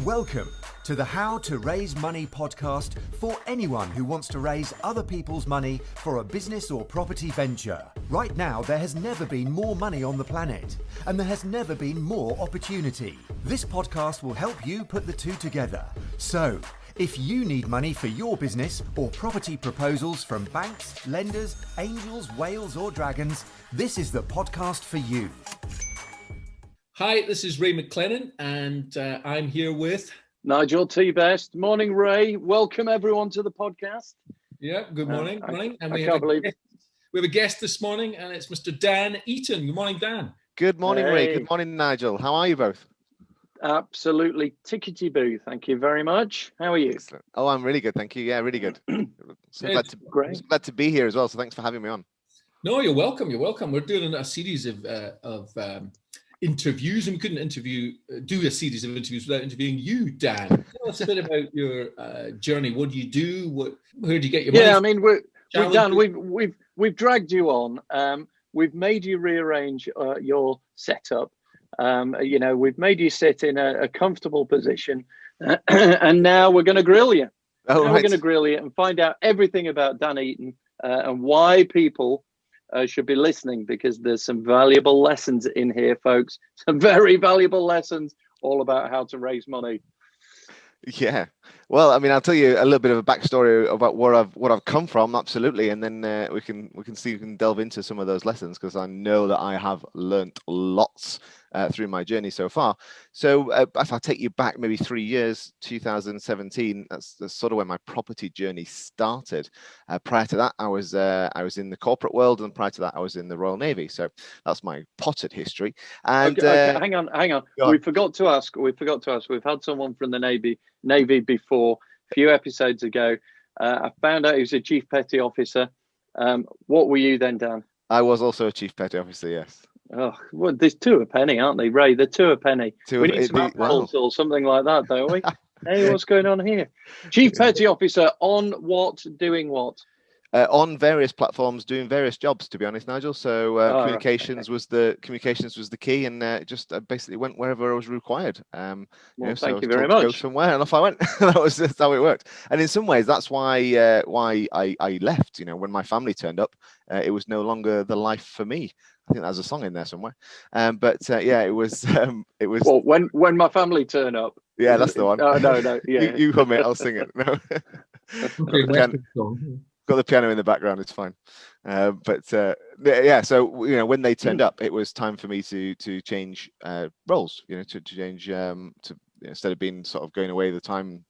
Welcome to the How to Raise Money podcast for anyone who wants to raise other people's money for a business or property venture. Right now, there has never been more money on the planet, and there has never been more opportunity. This podcast will help you put the two together. So, if you need money for your business or property proposals from banks, lenders, angels, whales or dragons, this is the podcast for you. Hi, this is Ray McLennan, and I'm here with Nigel T. Best. Morning, Ray. Welcome everyone to the podcast. Yeah, good morning. Morning. And we have a guest this morning, and it's Mr. Dan Eaton. Good morning, Dan. Good morning, Ray. Good morning, Nigel. How are you both? Absolutely tickety-boo. Thank you very much. How are you? Excellent. Oh, I'm really good. Thank you. Yeah, really good. Glad to be here as well. So thanks for having me on. No, you're welcome. You're welcome. We're doing a series of interviews, and we couldn't do a series of interviews without interviewing you, Dan. Tell us a bit about your journey. What do you do? Where do you get your money? Yeah, I mean, we've dragged you on. We've made you rearrange your setup. We've made you sit in a comfortable position, and now we're going to grill you. We're going to grill you and find out everything about Dan Eaton and why people should be listening, because there's some valuable lessons in here, folks. Some very valuable lessons all about how to raise money. Yeah. Well, I mean, I'll tell you a little bit of a backstory about what I've come from, absolutely, and then we can delve into some of those lessons, because I know that I have learnt lots through my journey so far. So if I take you back maybe 3 years, 2017, that's sort of when my property journey started. Prior to that, I was in the corporate world, and prior to that, I was in the Royal Navy. So that's my potted history. And okay. Hang on. We forgot to ask. We've had someone from the Navy before, a few episodes ago. I found out he was a chief petty officer. What were you then, Dan? I was also a chief petty officer, yes. Oh, well, there's two a penny, aren't they, Ray? They're two a penny. We need some apples or something like that, don't we? Hey, what's going on here? Chief petty officer on what? Doing what? On various platforms, doing various jobs, to be honest, Nigel. So communications was the key, and just basically went wherever I was required. Thank you very much. Go somewhere, and off I went. That's how it worked. And in some ways, that's why I left. When my family turned up, it was no longer the life for me. I think there's a song in there somewhere. It was. Well, when my family turn up. Yeah, that's the one. No. Yeah. you hum it. I'll sing it. No. Got the piano in the background, it's fine. So when they turned up, it was time for me to change roles, to change instead of being sort of going away the time,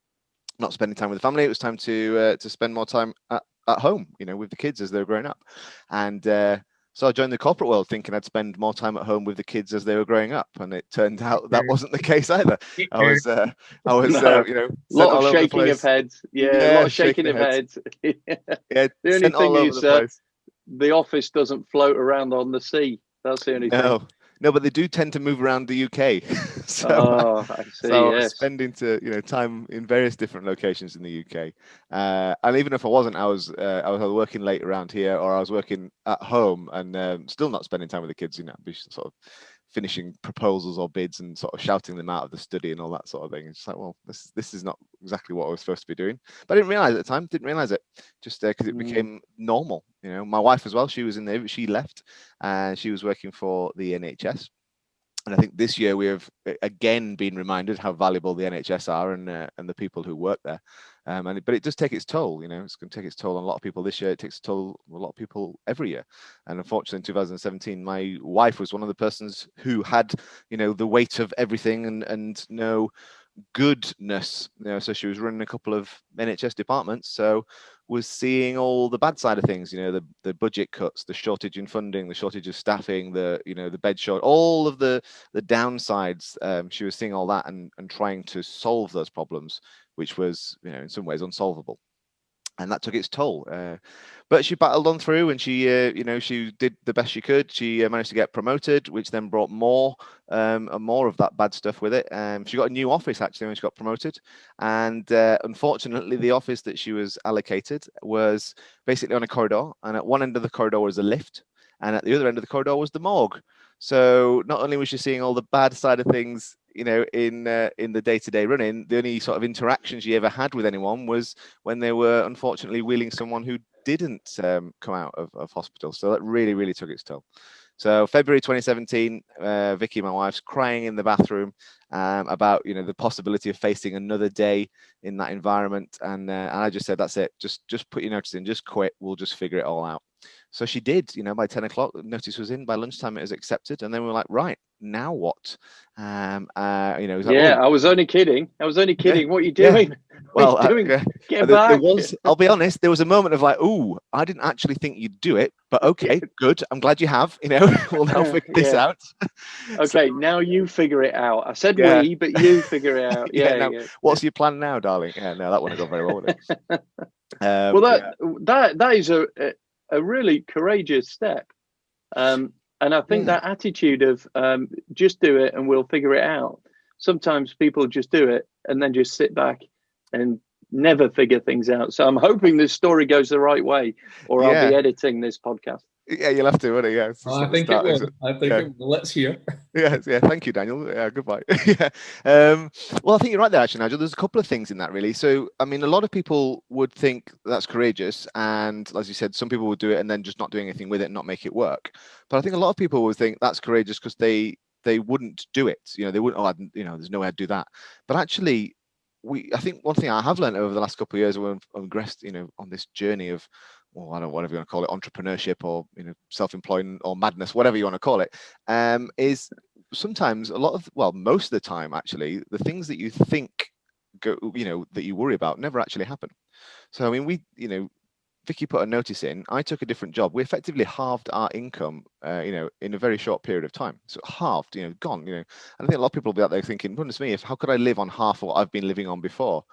not spending time with the family, it was time to spend more time at home, with the kids as they were growing up. And so I joined the corporate world thinking I'd spend more time at home with the kids as they were growing up, and it turned out that wasn't the case either. I was a lot of shaking of heads. Yeah, a lot of shaking of heads. Yeah, the only thing is the office doesn't float around on the sea. That's the only thing. No, but they do tend to move around the UK. I see. So I was spending time in various different locations in the UK, and even if I wasn't, I was working late around here, or I was working at home and still not spending time with the kids. Be sort of finishing proposals or bids and sort of shouting them out of the study and all that sort of thing. It's like, well, this is not exactly what I was supposed to be doing. But I didn't realize at the time. Didn't realize it just because it became normal. My wife as well. She was in there. She left, and she was working for the NHS. And I think this year we have again been reminded how valuable the NHS are and the people who work there. But it does take its toll. It's going to take its toll on a lot of people this year. It takes a toll on a lot of people every year. And unfortunately, in 2017, my wife was one of the persons who had, the weight of everything and no goodness. So she was running a couple of NHS departments. So was seeing all the bad side of things, the budget cuts, the shortage in funding, the shortage of staffing, the bed short, all of the downsides. She was seeing all that and trying to solve those problems, which was, in some ways unsolvable. And that took its toll. But she battled on through, and she did the best she could. She managed to get promoted, which then brought more and more of that bad stuff with it. She got a new office actually when she got promoted, and unfortunately, the office that she was allocated was basically on a corridor, and at one end of the corridor was a lift, and at the other end of the corridor was the morgue. So not only was she seeing all the bad side of things in the day-to-day running, the only sort of interactions you ever had with anyone was when they were unfortunately wheeling someone who didn't come out of hospital. So that really took its toll. So February 2017, Vicky, my wife's crying in the bathroom about the possibility of facing another day in that environment, and I just said, that's it, just put your notice in, just quit, we'll just figure it all out. So she did. By 10 o'clock, the notice was in. By lunchtime, it was accepted, and then we were like, right, now what? I was only kidding. Yeah. What are you doing? Well, what are you doing? Get there back. was, I'll be honest, there was a moment of like, ooh, I didn't actually think you'd do it, but okay, good. I'm glad you have. We'll now figure this out. Okay, now you figure it out. I said we, but you figure it out. What's your plan now, darling? Yeah, no, that wouldn't go very well with it. Well, that is a really courageous step, and I think that attitude of just do it and we'll figure it out. Sometimes people just do it and then just sit back and never figure things out. So I'm hoping this story goes the right way, or I'll be editing this podcast. Yeah, you'll have to, won't it? Yeah. I think it will. It will. Let's hear. Yeah. Thank you, Daniel. Yeah, goodbye. Yeah. Well, I think you're right there, actually, Nigel. There's a couple of things in that, really. So, I mean, a lot of people would think that's courageous, and as you said, some people would do it and then just not do anything with it and not make it work. But I think a lot of people would think that's courageous because they wouldn't do it. They wouldn't. There's no way I'd do that. But actually, I think one thing I have learned over the last couple of years when I've progressed, on this journey of, well, I don't know, whatever you want to call it, entrepreneurship or self-employment or madness, whatever you want to call it, is sometimes most of the time, actually, the things that you think that you worry about never actually happen. So I mean, Vicky put a notice in. I took a different job. We effectively halved our income, in a very short period of time. So halved, gone. And I think a lot of people will be out there thinking, goodness me, how could I live on half of what I've been living on before?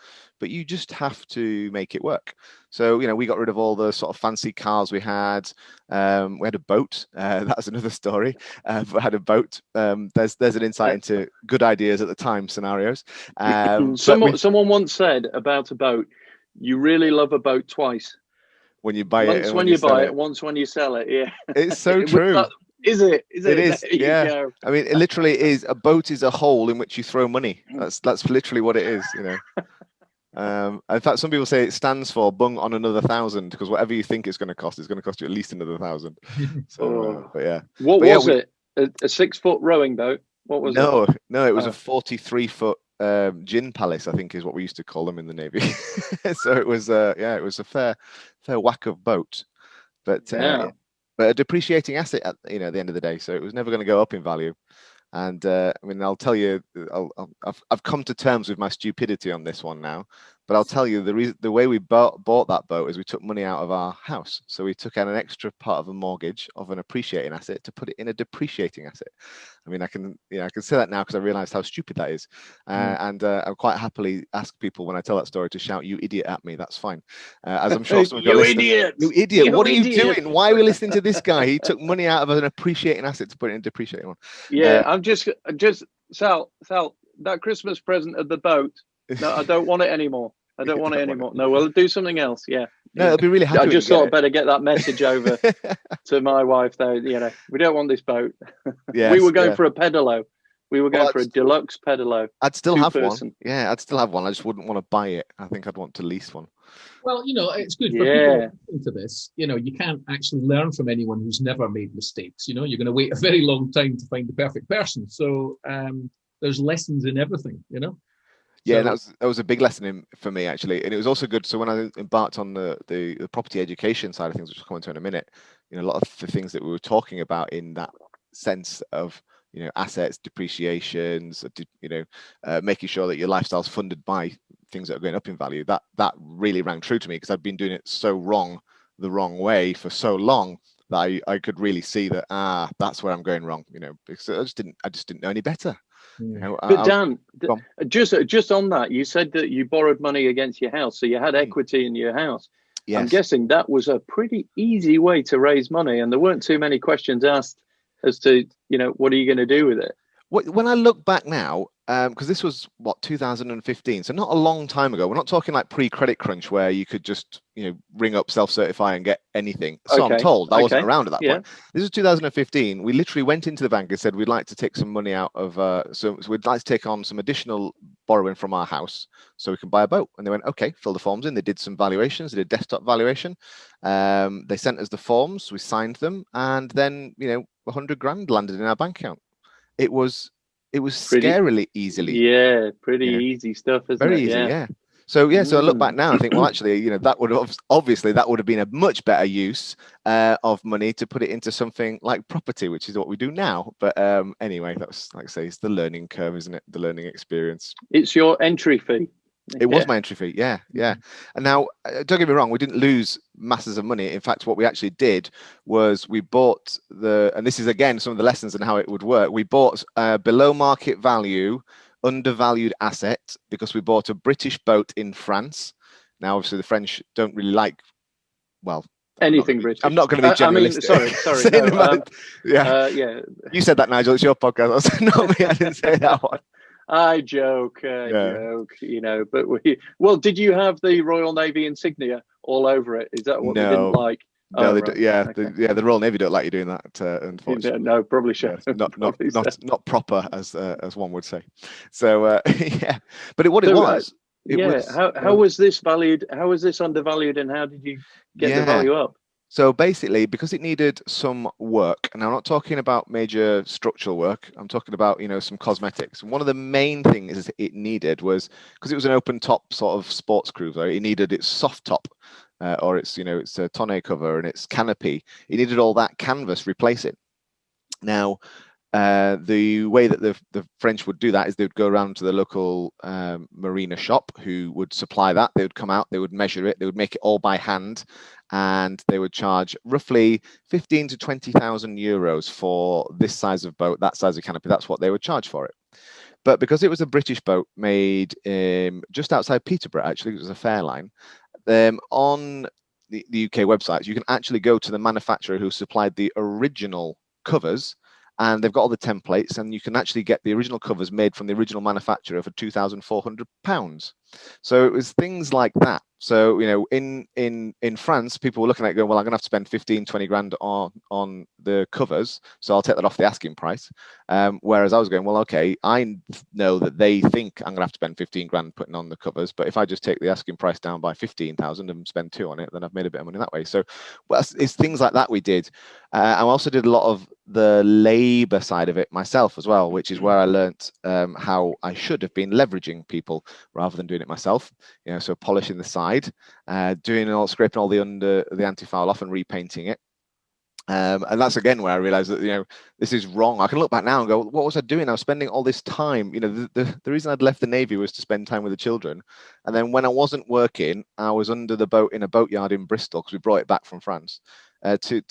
But you just have to make it work. So, we got rid of all the sort of fancy cars we had. We had a boat. That's another story. We had a boat. There's an insight into good ideas at the time scenarios. Someone once said about a boat, you really love a boat twice. When you buy once it, when you buy it, once when you sell it. Yeah, it's so true. Is it? It is. Yeah. I mean, it literally is. A boat is a hole in which you throw money. That's literally what it is. In fact, some people say it stands for "bung on another 1,000," because whatever you think it's going to cost you at least another 1,000. So, but yeah. What was it? A 6-foot rowing boat? What was it? No, it was a 43-foot gin palace, I think is what we used to call them in the Navy. So it was it was a fair whack of boat, but a depreciating asset at the end of the day. So it was never going to go up in value. And I mean, I'll tell you, I've come to terms with my stupidity on this one now. But I'll tell you, the way we bought that boat is we took money out of our house. So we took out an extra part of a mortgage of an appreciating asset to put it in a depreciating asset. I mean, I can say that now because I realized how stupid that is. And I quite happily ask people when I tell that story to shout, "You idiot," at me. That's fine. As I'm sure some of you idiot! You idiot! What are you doing? Why are we listening to this guy? He took money out of an appreciating asset to put it in a depreciating one. Yeah, I'm just Sal, that Christmas present of the boat. No, I don't want it anymore. I don't want it anymore. No, we'll do something else. Yeah. No, it'll be really happy. I just thought I'd better get that message over to my wife, though. We don't want this boat. Yes, we were going for a pedalo. We were going for a deluxe pedalo. I'd still have one. Yeah, I'd still have one. I just wouldn't want to buy it. I think I'd want to lease one. Well, it's good for people listening to this. You can't actually learn from anyone who's never made mistakes. You're going to wait a very long time to find the perfect person. So there's lessons in everything, Yeah, that was a big lesson for me, actually. And it was also good. So when I embarked on the property education side of things, which we'll come into in a minute, a lot of the things that we were talking about in that sense of, assets, depreciations, making sure that your lifestyle's funded by things that are going up in value, that really rang true to me because I'd been doing it the wrong way for so long that I could really see that, that's where I'm going wrong, because I just didn't know any better. But Dan, just on that, you said that you borrowed money against your house, so you had equity in your house. Yes. I'm guessing that was a pretty easy way to raise money, and there weren't too many questions asked as to, what are you going to do with it? When I look back now, because this was what 2015, so not a long time ago. We're not talking like pre-credit crunch where you could just ring up, self-certify and get anything. So I'm told. I wasn't around at that point. This is 2015. We literally went into the bank and said we'd like to take some money out of so we'd like to take on some additional borrowing from our house so we can buy a boat. And they went, okay, fill the forms in. They did some valuations. They did desktop valuation. They sent us the forms. We signed them, and then 100 grand landed in our bank account. It was scarily easily. Yeah, pretty easy stuff, isn't very it? easy, yeah. So I look back now and think, well, actually, that would have been a much better use of money to put it into something like property, which is what we do now. But anyway, that's, like I say, it's the learning curve, isn't it? The learning experience. It's your entry fee. It was my entry fee, yeah. And now, don't get me wrong, we didn't lose masses of money. In fact, what we actually did was we bought and this is again some of the lessons in how it would work. We bought below market value, undervalued asset, because we bought a British boat in France. Now, obviously, the French don't really like, well, anything British. I'm not going to be generalistic. sorry. You said that, Nigel. It's your podcast. Not me. I didn't say that one. I joke, but did you have the Royal Navy insignia all over it? Is that what they didn't like? No, the Royal Navy don't like you doing that, unfortunately. No, probably should. Not proper, as one would say. So but it was. How was this valued? How was this undervalued, and how did you get the value up? So basically, because it needed some work, and I'm not talking about major structural work, I'm talking about, some cosmetics. And one of the main things it needed was, because it was an open top sort of sports cruiser, it needed its soft top, or its, its tonneau cover and its canopy. It needed all that canvas replacing. Now, the way that the French would do that is they would go around to the local marina shop who would supply that. They would come out, they would measure it, they would make it all by hand, and they would charge roughly 15 to 20,000 euros for this size of boat, that size of canopy. That's what they would charge for it. But because it was a British boat made just outside Peterborough, actually, it was a Fairline, on the UK websites, you can actually go to the manufacturer who supplied the original covers, and they've got all the templates, and you can actually get the original covers made from the original manufacturer for £2,400. So it was things like that. So, in France, people were looking at it going, well, I'm going to have to spend 15, 20 grand on the covers, so I'll take that off the asking price. Whereas I was going, well, okay, I know that they think I'm going to have to spend 15 grand putting on the covers, but if I just take the asking price down by 15,000 and spend 2 on it, then I've made a bit of money that way. So it's things like that we did. I also did a lot of the labor side of it myself as well, which is where I learnt how I should have been leveraging people rather than doing it myself. So polishing the side, scraping all the anti-foul off and repainting it. And that's again where I realized that this is wrong. I can look back now and go, what was I doing? I was spending all this time. The reason I'd left the Navy was to spend time with the children, and then when I wasn't working, I was under the boat in a boatyard in Bristol because we brought it back from France. To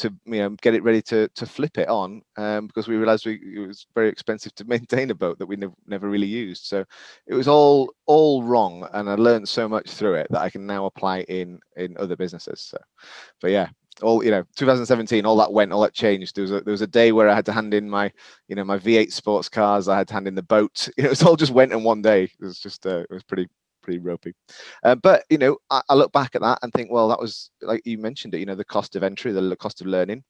get it ready to flip it on, because we realized it was very expensive to maintain a boat that we never really used. So it was all wrong, and I learned so much through it that I can now apply in other businesses. So, but yeah, 2017, all that changed. There was a day where I had to hand in my my V8 sports cars. I had to hand in the boat. It all just went in one day. It was just it was pretty ropey. But I look back at that and think, well, that was, like you mentioned it, the cost of entry, the cost of learning.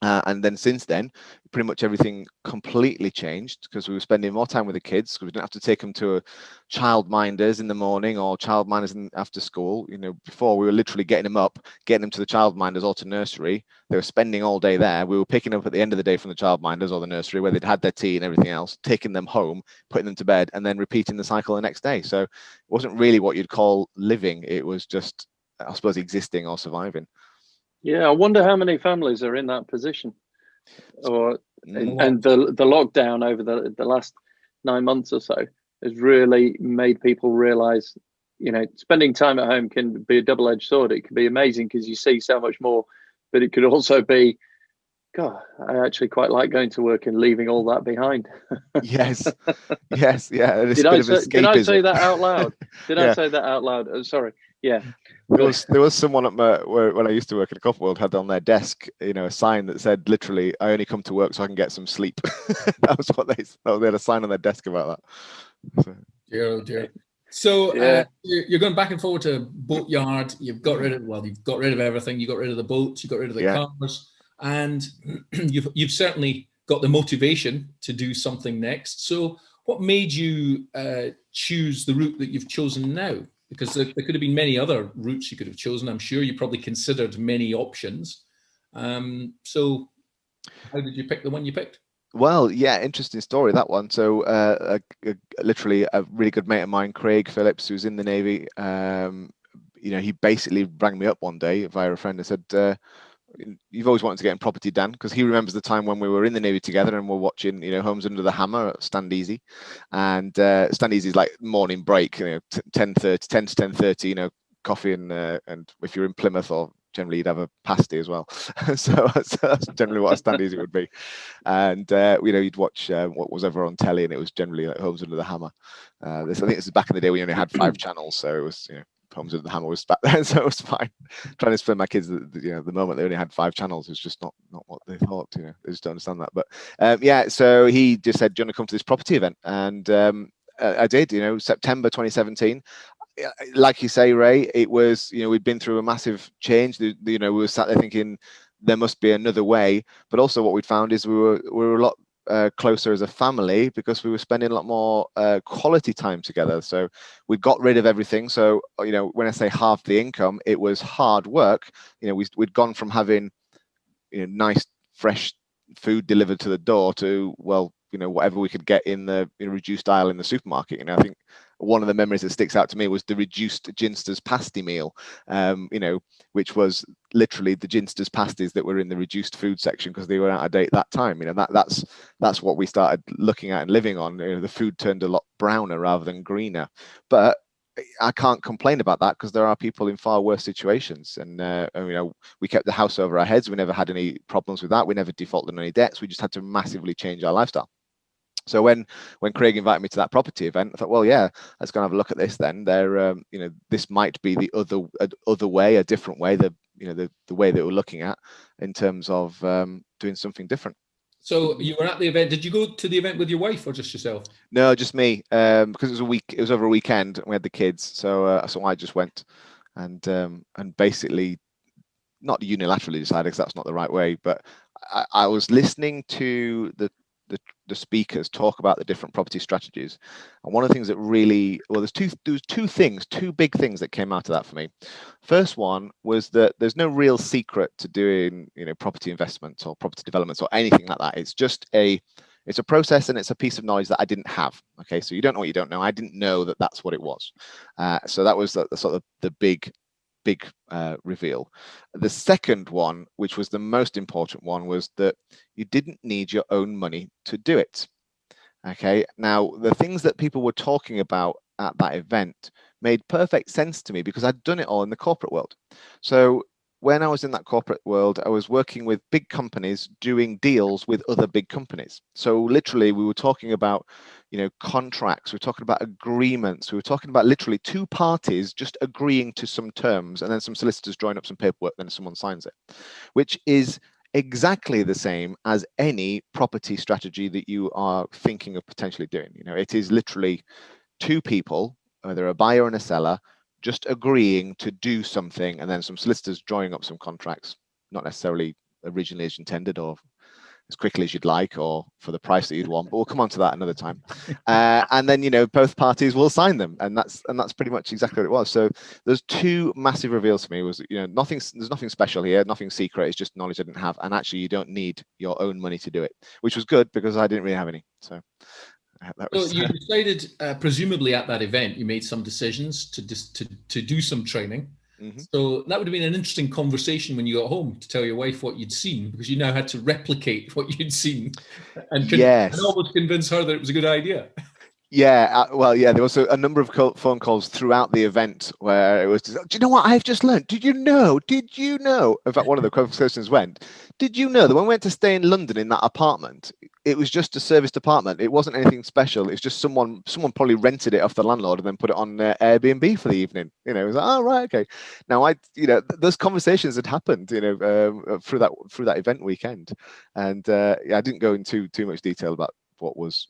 And then since then, pretty much everything completely changed because we were spending more time with the kids because we didn't have to take them to a childminders in the morning or childminders after school. Before we were literally getting them up, getting them to the childminders or to nursery. They were spending all day there. We were picking up at the end of the day from the childminders or the nursery where they'd had their tea and everything else, taking them home, putting them to bed, and then repeating the cycle the next day. So it wasn't really what you'd call living. It was just, I suppose, existing or surviving. Yeah, I wonder how many families are in that position, and the lockdown over the last 9 months or so has really made people realize, spending time at home can be a double-edged sword. It can be amazing because you see so much more, but it could also be, God, I actually quite like going to work and leaving all that behind. Yes, yeah. Did I say that out loud? I say that out loud? Sorry. Yeah. There was someone at when I used to work at a corporate world had on their desk, a sign that said literally, "I only come to work so I can get some sleep." That was what they had a sign on their desk about that. So. Dear, oh dear. So you're going back and forward to boatyard. You've got rid of everything. You got rid of the boats. You got rid of the cars, and you've certainly got the motivation to do something next. So what made you choose the route that you've chosen now? Because there could have been many other routes you could have chosen. I'm sure you probably considered many options. So how did you pick the one you picked? Well, yeah, interesting story, that one. So literally a really good mate of mine, Craig Phillips, who's in the Navy, he basically rang me up one day via a friend and said, "You've always wanted to get in property, Dan," because he remembers the time when we were in the Navy together and we're watching, Homes Under the Hammer at Stand Easy. And Stand Easy is like morning break, 10:30, 10 to 10:30, coffee and if you're in Plymouth or generally you'd have a pasty as well. so that's generally what a Stand Easy would be. And you'd watch what was ever on telly, and it was generally like Homes Under the Hammer. I think this is back in the day when you only had 5 channels, so it was Homes Under the Hammer was back then, so it was fine. Trying to explain my kids that the moment they only had 5 channels was just not what they thought. They just don't understand that. But so he just said, "Do you want to come to this property event?" And I did. September 2017. Like you say, Ray, it was, we'd been through a massive change. We were sat there thinking there must be another way. But also what we'd found is we were a lot closer as a family because we were spending a lot more quality time together. So we got rid of everything. So, when I say half the income, it was hard work. We'd gone from having, nice, fresh food delivered to the door to, whatever we could get in the reduced aisle in the supermarket. I think one of the memories that sticks out to me was the reduced Ginsters pasty meal, which was literally the Ginsters pasties that were in the reduced food section because they were out of date that time. That's what we started looking at and living on. The food turned a lot browner rather than greener. But I can't complain about that because there are people in far worse situations. And, we kept the house over our heads. We never had any problems with that. We never defaulted on any debts. We just had to massively change our lifestyle. So when Craig invited me to that property event, I thought, well, yeah, let's go and have a look at this then. This might be the other way, a different way, the way that we're looking at in terms of doing something different. So you were at the event. Did you go to the event with your wife or just yourself? No, just me. Because it was over a weekend and we had the kids. So I just went and basically not unilaterally decided, because that's not the right way, but I was listening to the speakers talk about the different property strategies, and one of the things that really there was two big things that came out of that for me. First one was that there's no real secret to doing property investments or property developments or anything like that. It's just it's a process and it's a piece of knowledge that I didn't have. Okay, so you don't know what you don't know. I didn't know that that's what it was. So that was the sort of the big reveal. The second one, which was the most important one, was that you didn't need your own money to do it. Okay, now the things that people were talking about at that event made perfect sense to me because I'd done it all in the corporate world. So when I was in that corporate world, I was working with big companies doing deals with other big companies. So literally we were talking about, contracts, we were talking about agreements, we were talking about literally 2 parties just agreeing to some terms and then some solicitors drawing up some paperwork, then someone signs it, which is exactly the same as any property strategy that you are thinking of potentially doing. It is literally 2 people, whether a buyer and a seller, just agreeing to do something and then some solicitors drawing up some contracts, not necessarily originally as intended or as quickly as you'd like or for the price that you'd want, but we'll come on to that another time. And then both parties will sign them, and that's pretty much exactly what it was. So there's 2 massive reveals for me. Was there's nothing special here, nothing secret. It's just knowledge I didn't have, and actually you don't need your own money to do it, which was good because I didn't really have any. So you decided, presumably at that event, you made some decisions to do some training. Mm-hmm. So that would have been an interesting conversation when you got home to tell your wife what you'd seen, because you now had to replicate what you'd seen and almost convince her that it was a good idea. Yeah, well, yeah, there was a number of phone calls throughout the event where it was just, do you know what I've just learned? Did you know? Did you know? In fact, one of the conversations went, did you know that when we went to stay in London in that apartment, it was just a serviced apartment. It wasn't anything special. It's just someone probably rented it off the landlord and then put it on Airbnb for the evening. You know, it was like, oh, right, okay. Now, those conversations had happened, through that event weekend. And yeah, I didn't go into too much detail about what was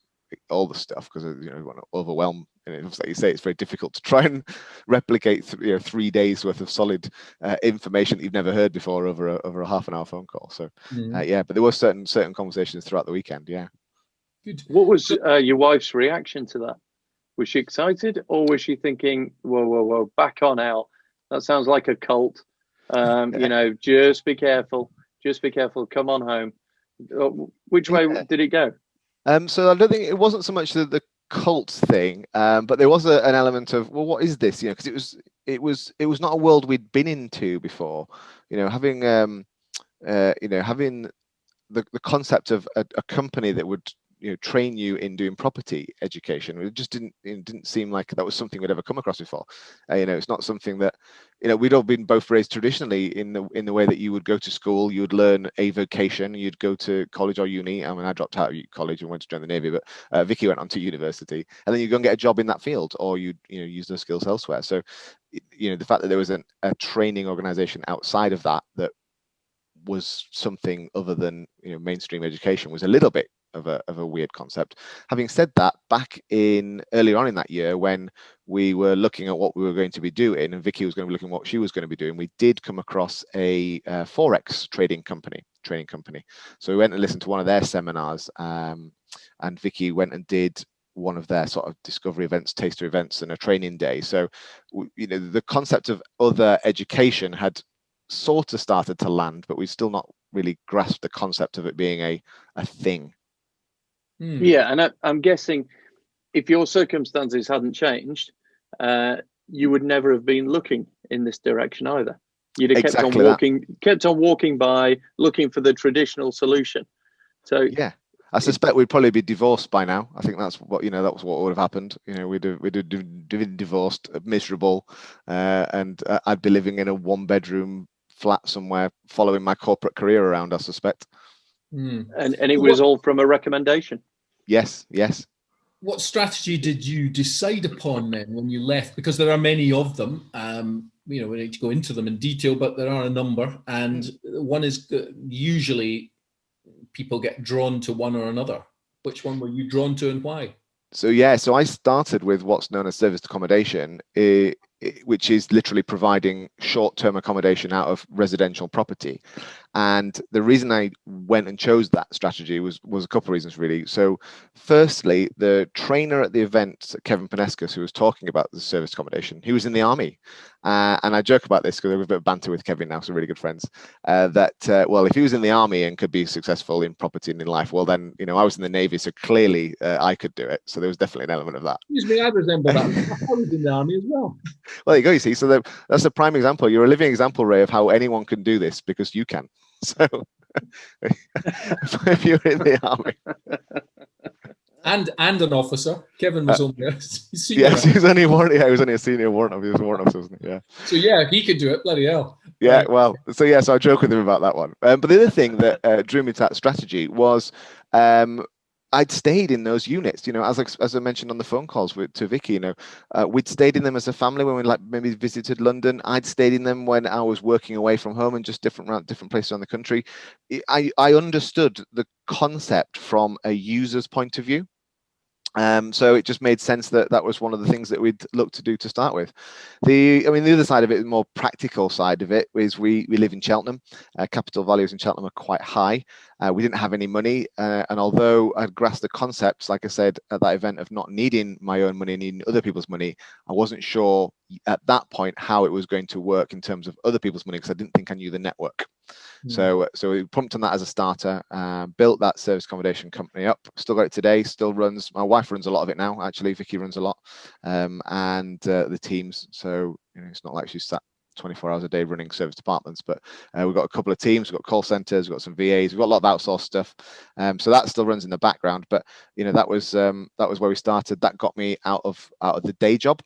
all the stuff because you want to overwhelm. And like you say, it's very difficult to try and replicate 3 days worth of solid information that you've never heard before over a half an hour phone call. So yeah, but there were certain conversations throughout the weekend. Yeah. Good. What was your wife's reaction to that? Was she excited, or was she thinking, whoa, back on, Al, that sounds like a cult, just be careful, come on home? Which way did it go? So I don't think it wasn't so much the cult thing, but there was an element of, well, what is this? Because it was not a world we'd been into before. Having having the concept of a company that would train you in doing property education. It just didn't seem like that was something we'd ever come across before. It's not something that we'd all been both raised traditionally in the way that you would go to school, you would learn a vocation, you'd go to college or uni. I mean, I dropped out of college and went to join the Navy, but Vicky went on to university, and then you go and get a job in that field, or you'd use those skills elsewhere. So the fact that there was a training organization outside of that was something other than mainstream education was a little bit of a weird concept. Having said that, back earlier on in that year, when we were looking at what we were going to be doing, and Vicky was going to be looking at what she was going to be doing, we did come across a forex training company. So we went and listened to one of their seminars, and Vicky went and did one of their sort of discovery events, taster events, and a training day. So the concept of other education had sort of started to land, but we've still not really grasped the concept of it being a thing. Yeah, and I'm guessing if your circumstances hadn't changed, you would never have been looking in this direction either. You'd have kept on walking by, looking for the traditional solution. So yeah, I suspect we'd probably be divorced by now. I think that's what that was what would have happened. We'd have divorced, miserable, and I'd be living in a 1-bedroom flat somewhere, following my corporate career around, I suspect. And it was all from a recommendation. Yes. What strategy did you decide upon then when you left? Because there are many of them. We need to go into them in detail, but there are a number, and one is usually people get drawn to one or another. Which one were you drawn to, and why? So I started with what's known as serviced accommodation, which is literally providing short-term accommodation out of residential property. And the reason I went and chose that strategy was a couple of reasons, really. So firstly, the trainer at the event, Kevin Panescus, who was talking about the serviced accommodation, he was in the army. And I joke about this because I have a bit of banter with Kevin now, so we're really good friends, well, if he was in the army and could be successful in property and in life, well, then, I was in the Navy, so clearly I could do it. So there was definitely an element of that. Excuse me, I resemble that. I was in the army as well. Well, there you go, you see. So that's a prime example. You're a living example, Ray, of how anyone can do this because you can. So if you're in the army. And an officer. Kevin was only a senior. Yes, he was only a senior warrant officer. He was a warrant officer, wasn't he? Yeah. So yeah, he could do it. Bloody hell. Yeah, well, so I joke with him about that one. But the other thing that drew me to that strategy was I'd stayed in those units, as I mentioned on the phone calls to Vicky, we'd stayed in them as a family when we maybe visited London. I'd stayed in them when I was working away from home and just different places around the country. I understood the concept from a user's point of view. So it just made sense that was one of the things that we'd look to do to start with. The other side of it, the more practical side of it, is we live in Cheltenham. Capital values in Cheltenham are quite high. We didn't have any money, and although I'd grasped the concepts, like I said at that event, of not needing my own money, needing other people's money, I wasn't sure at that point how it was going to work in terms of other people's money because I didn't think I knew the network. So we pumped on that as a starter, built that service accommodation company up, still got it today, still runs. My wife runs a lot of it now, actually. Vicky runs a lot, and the teams. So it's not like she's sat 24 hours a day running service departments. But we've got a couple of teams, we've got call centers, we've got some VAs, we've got a lot of outsourced stuff. So that still runs in the background. But that was where we started. That got me out of the day job.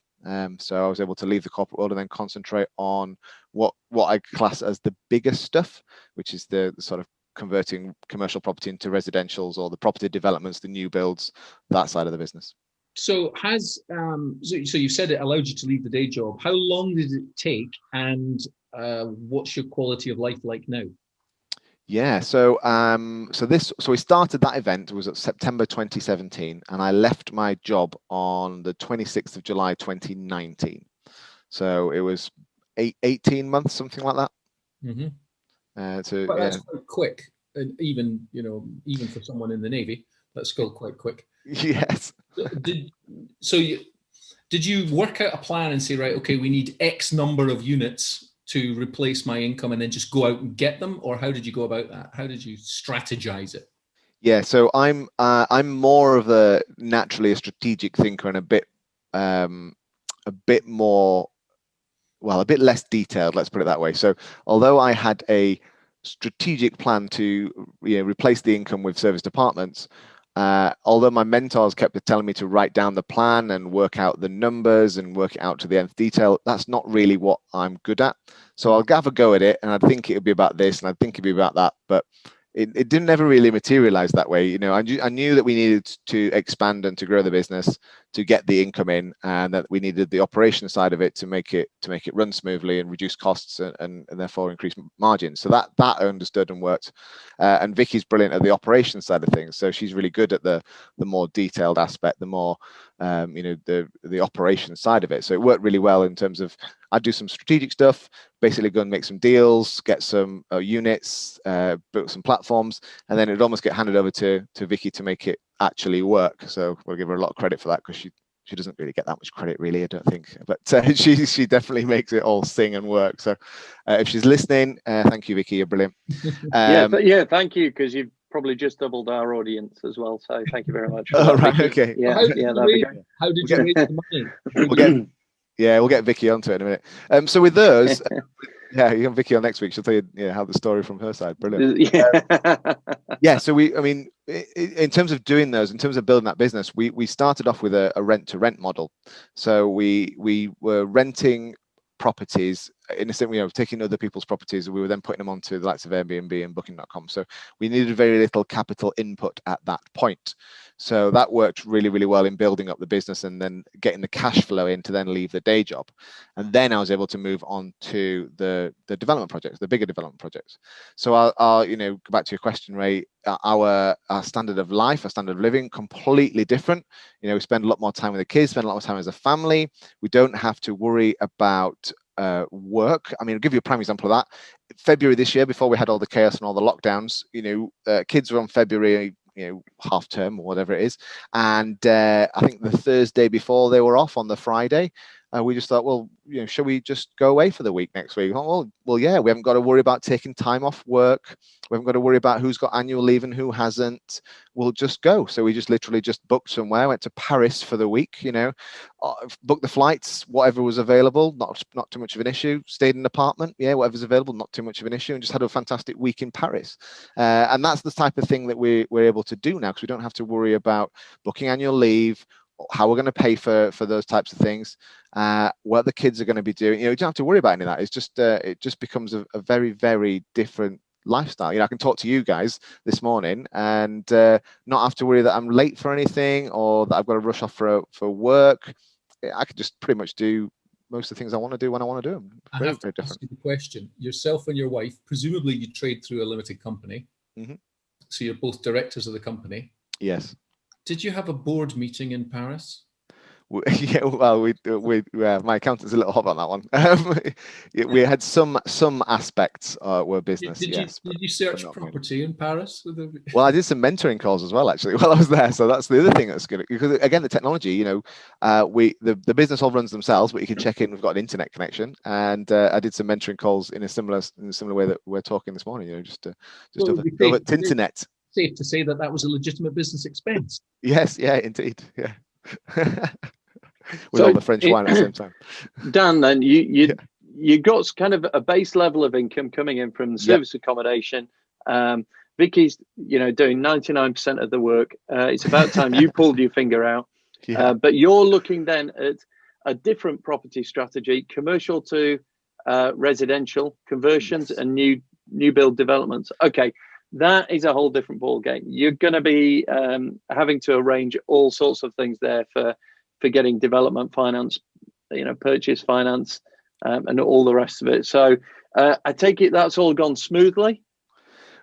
So I was able to leave the corporate world and then concentrate on what I class as the bigger stuff, which is the sort of converting commercial property into residentials, or the property developments, the new builds, that side of the business. So so you said it allowed you to leave the day job. How long did it take, and what's your quality of life like now? Yeah, so we started that event, it was at September 2017, and I left my job on the 26th of July 2019. So it was 18 months, something like that. Mm-hmm. But that's quite quick, and even for someone in the Navy, that's still quite quick. Yes. Did you work out a plan and say, right, okay, we need X number of units to replace my income, and then just go out and get them? Or how did you go about that? How did you strategize it? Yeah, so I'm more of a naturally a strategic thinker, and a bit less detailed, let's put it that way. So although I had a strategic plan to replace the income with service departments, although my mentors kept telling me to write down the plan and work out the numbers and work it out to the nth detail, that's not really what I'm good at. So I'll have a go at it, and I think it would be about this, and I think it'd be about that, but it didn't ever really materialize that way. I knew that we needed to expand and to grow the business to get the income in, and that we needed the operation side of it to make it run smoothly and reduce costs and therefore increase margins. So that understood and worked. And Vicky's brilliant at the operation side of things. So she's really good at the more detailed aspect, the more the operation side of it. So it worked really well in terms of, I'd do some strategic stuff, basically go and make some deals, get some units, build some platforms, and then it would almost get handed over to Vicky to make it actually work. So we'll give her a lot of credit for that, because she doesn't really get that much credit, really, I don't think. But she definitely makes it all sing and work. So if she's listening, thank you, Vicky, you're brilliant. Yeah, thank you, because you've probably just doubled our audience as well. So thank you very much. Oh, right, okay. Yeah, that'd be great. How did you raise the money? We'll get Vicky onto it in a minute. So with those, you have Vicky on next week. She'll tell you how the story from her side. Brilliant. So in terms of doing those, in terms of building that business, we started off with a rent to rent model. So we were renting properties in a sense, taking other people's properties, we were then putting them onto the likes of Airbnb and Booking.com. So we needed very little capital input at that point. So that worked really, really well in building up the business and then getting the cash flow in to then leave the day job. And then I was able to move on to the development projects, the bigger development projects. So I'll go back to your question, Ray. Our standard of life, our standard of living, completely different. We spend a lot more time with the kids, spend a lot more time as a family. We don't have to worry about work. I'll give you a prime example of that. February this year, before we had all the chaos and all the lockdowns, kids were on February, half term or whatever it is, and I think the Thursday before they were off on the Friday. We just thought, well, shall we just go away for the week next week? Well, yeah, we haven't got to worry about taking time off work. We haven't got to worry about who's got annual leave and who hasn't. We'll just go. So we just literally just booked somewhere, went to Paris for the week, booked the flights, whatever was available, not too much of an issue. Stayed in an apartment, whatever's available, not too much of an issue, and just had a fantastic week in Paris. And that's the type of thing that we're able to do now, because we don't have to worry about booking annual leave, how we're going to pay for those types of things, what the kids are going to be doing. You don't have to worry about any of that. It's just it just becomes a very, very different lifestyle. I can talk to you guys this morning and not have to worry that I'm late for anything or that I've got to rush off for work. I could just pretty much do most of the things I want to do when I want to do them. I have to ask you the question. Yourself and your wife, presumably you trade through a limited company. Mm-hmm. So you're both directors of the company. Yes. Did you have a board meeting in Paris? Yeah, well, my accountant's a little hot on that one. We had some aspects were business. Did you search property in Paris? Well, I did some mentoring calls as well, actually, while I was there. So that's the other thing that's good, because again, the technology, the business all runs themselves, but you can check in. We've got an internet connection, and I did some mentoring calls in a similar way that we're talking this morning. Just over internet. Safe to say that was a legitimate business expense. Yes, yeah, indeed, yeah. With all the French wine at the same time. Dan, then you've got kind of a base level of income coming in from the service accommodation. Vicky's, doing 99% of the work. It's about time you pulled your finger out. But you're looking then at a different property strategy, commercial to residential conversions and new build developments. Okay, that is a whole different ball game. You're going to be having to arrange all sorts of things there for getting development finance, purchase finance, and all the rest of it. So I take it that's all gone smoothly.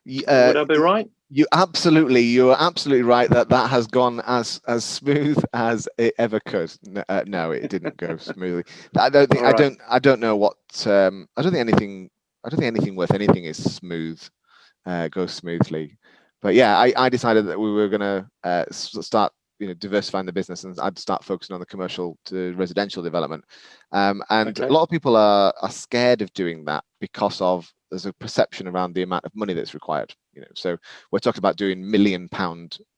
Would I be right? You are absolutely right that has gone as smooth as it ever could. No, it didn't go smoothly. I don't think. Right. I don't know what. I don't think anything worth anything is smooth. Goes smoothly. But yeah, I decided that we were going to start, diversifying the business, and I'd start focusing on the commercial to residential development. A lot of people are scared of doing that because there's a perception around the amount of money that's required. So we're talking about doing £1 million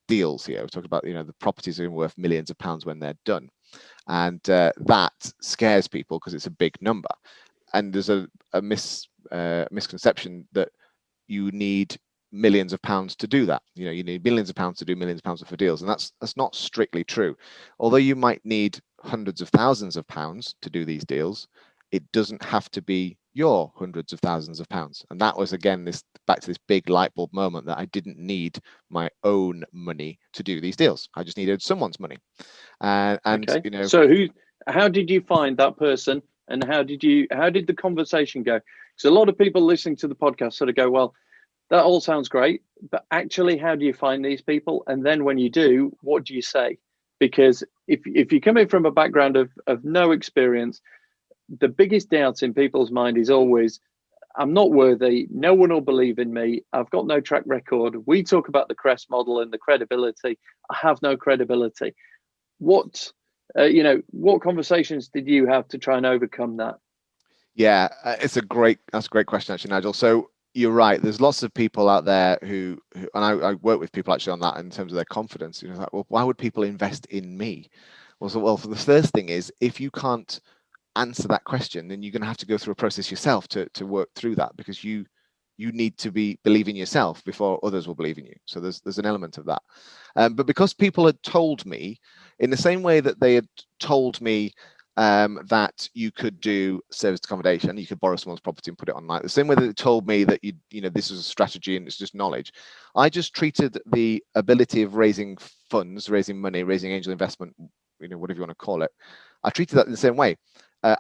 deals here. We're talking about the properties are worth millions of pounds when they're done, and that scares people because it's a big number. And there's a misconception that you need millions of pounds to do that. You need millions of pounds to do millions of pounds worth of deals, and that's not strictly true. Although you might need hundreds of thousands of pounds to do these deals, it doesn't have to be your hundreds of thousands of pounds. And that was, again, back to this big light bulb moment that I didn't need my own money to do these deals. I just needed someone's money. Okay. So how did you find that person, and how did the conversation go? Because a lot of people listening to the podcast sort of go, well, that all sounds great, but actually, how do you find these people? And then when you do, what do you say? Because if you come in from a background of no experience, the biggest doubt in people's mind is always, I'm not worthy. No one will believe in me. I've got no track record. We talk about the crest model and the credibility. I have no credibility. What conversations did you have to try and overcome that? Yeah, that's a great question, actually, Nigel. So you're right. There's lots of people out there who and I work with people actually on that in terms of their confidence. Like, well, why would people invest in me? Well, for the first thing is, if you can't answer that question, then you're going to have to go through a process yourself to work through that, because you need to believe in yourself before others will believe in you. So there's an element of that. But because people had told me, in the same way that they had told me that you could do service accommodation, you could borrow someone's property and put it online, the same way that they told me that this is a strategy and it's just knowledge, I just treated the ability of raising funds, raising money, raising angel investment, whatever you want to call it, I treated that in the same way.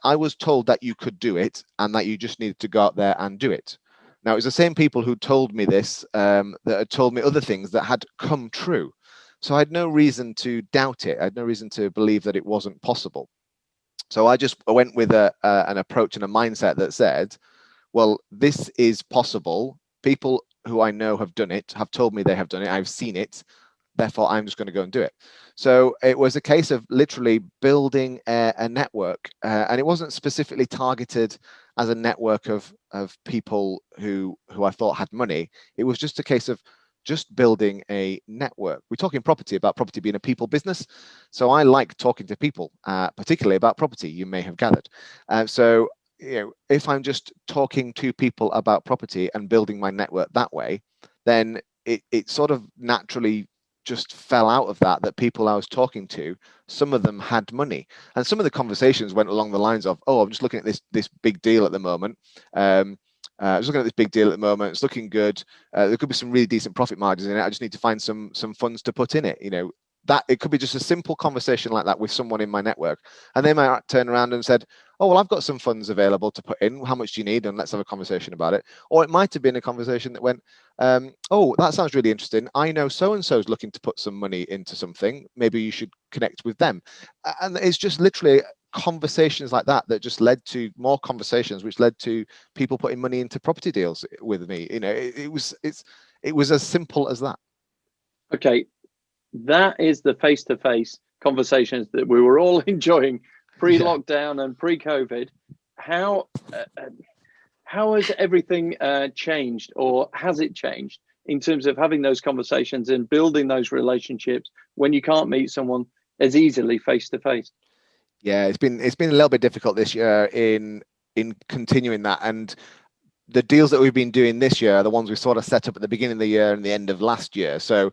I was told that you could do it and that you just needed to go out there and do it. Now, it was the same people who told me this that had told me other things that had come true. So I had no reason to doubt it. I had no reason to believe that it wasn't possible. So I went with an approach and a mindset that said, well, this is possible. People who I know have done it, have told me they have done it. I've seen it. Therefore, I'm just going to go and do it. So it was a case of literally building a network. And it wasn't specifically targeted as a network of people who I thought had money. It was just a case of just building a network. We're talking about property being a people business. So I like talking to people, particularly about property, you may have gathered. So if I'm just talking to people about property and building my network that way, then it sort of naturally just fell out of that people I was talking to, some of them had money. And some of the conversations went along the lines of, oh, I'm just looking at this big deal at the moment. I was looking at this big deal at the moment. It's looking good. There could be some really decent profit margins in it. I just need to find some funds to put in it. That it could be just a simple conversation like that with someone in my network. And they might turn around and said, oh, well, I've got some funds available to put in. How much do you need? And let's have a conversation about it. Or it might have been a conversation that went, oh, that sounds really interesting. I know so-and-so is looking to put some money into something. Maybe you should connect with them. And it's just literally conversations like that just led to more conversations, which led to people putting money into property deals with me. It was as simple as that. Okay. That is the face-to-face conversations that we were all enjoying pre-lockdown and pre-COVID. How has everything changed, or has it changed in terms of having those conversations and building those relationships when you can't meet someone as easily face-to-face? Yeah, it's been a little bit difficult this year in in continuing that. And the deals that we've been doing this year are the ones we sort of set up at the beginning of the year and the end of last year. So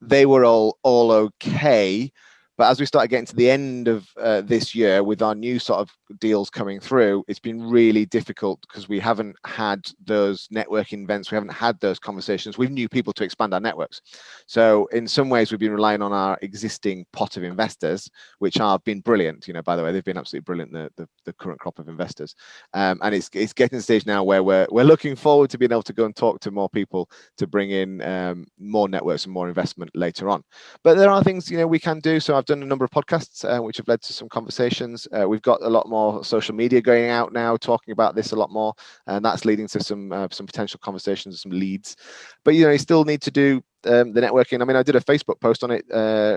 they were all okay. But as we started getting to the end of this year with our new sort of deals coming through, it's been really difficult because we haven't had those networking events. We haven't had those conversations with new people to expand our networks. So in some ways, we've been relying on our existing pot of investors, which have been brilliant. You know, by the way, they've been absolutely brilliant, the current crop of investors. And it's getting to the stage now where we're looking forward to being able to go and talk to more people to bring in more networks and more investment later on. But there are things, you know, we can do. So I've done a number of podcasts which have led to some conversations. We've got a lot more social media going out now, talking about this a lot more, and that's leading to some potential conversations, some leads. But you know, you still need to do the networking. I mean, I did a Facebook post on it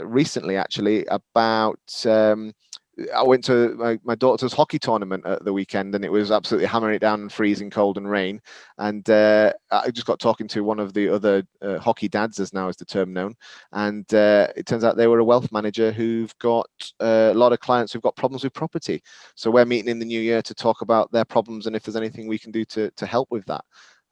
recently, actually, about I went to my daughter's hockey tournament at the weekend, and it was absolutely hammering it down, freezing cold and rain. And I just got talking to one of the other hockey dads, as now is the term known. And it turns out they were a wealth manager who've got a lot of clients who've got problems with property. So we're meeting in the new year to talk about their problems and if there's anything we can do to help with that.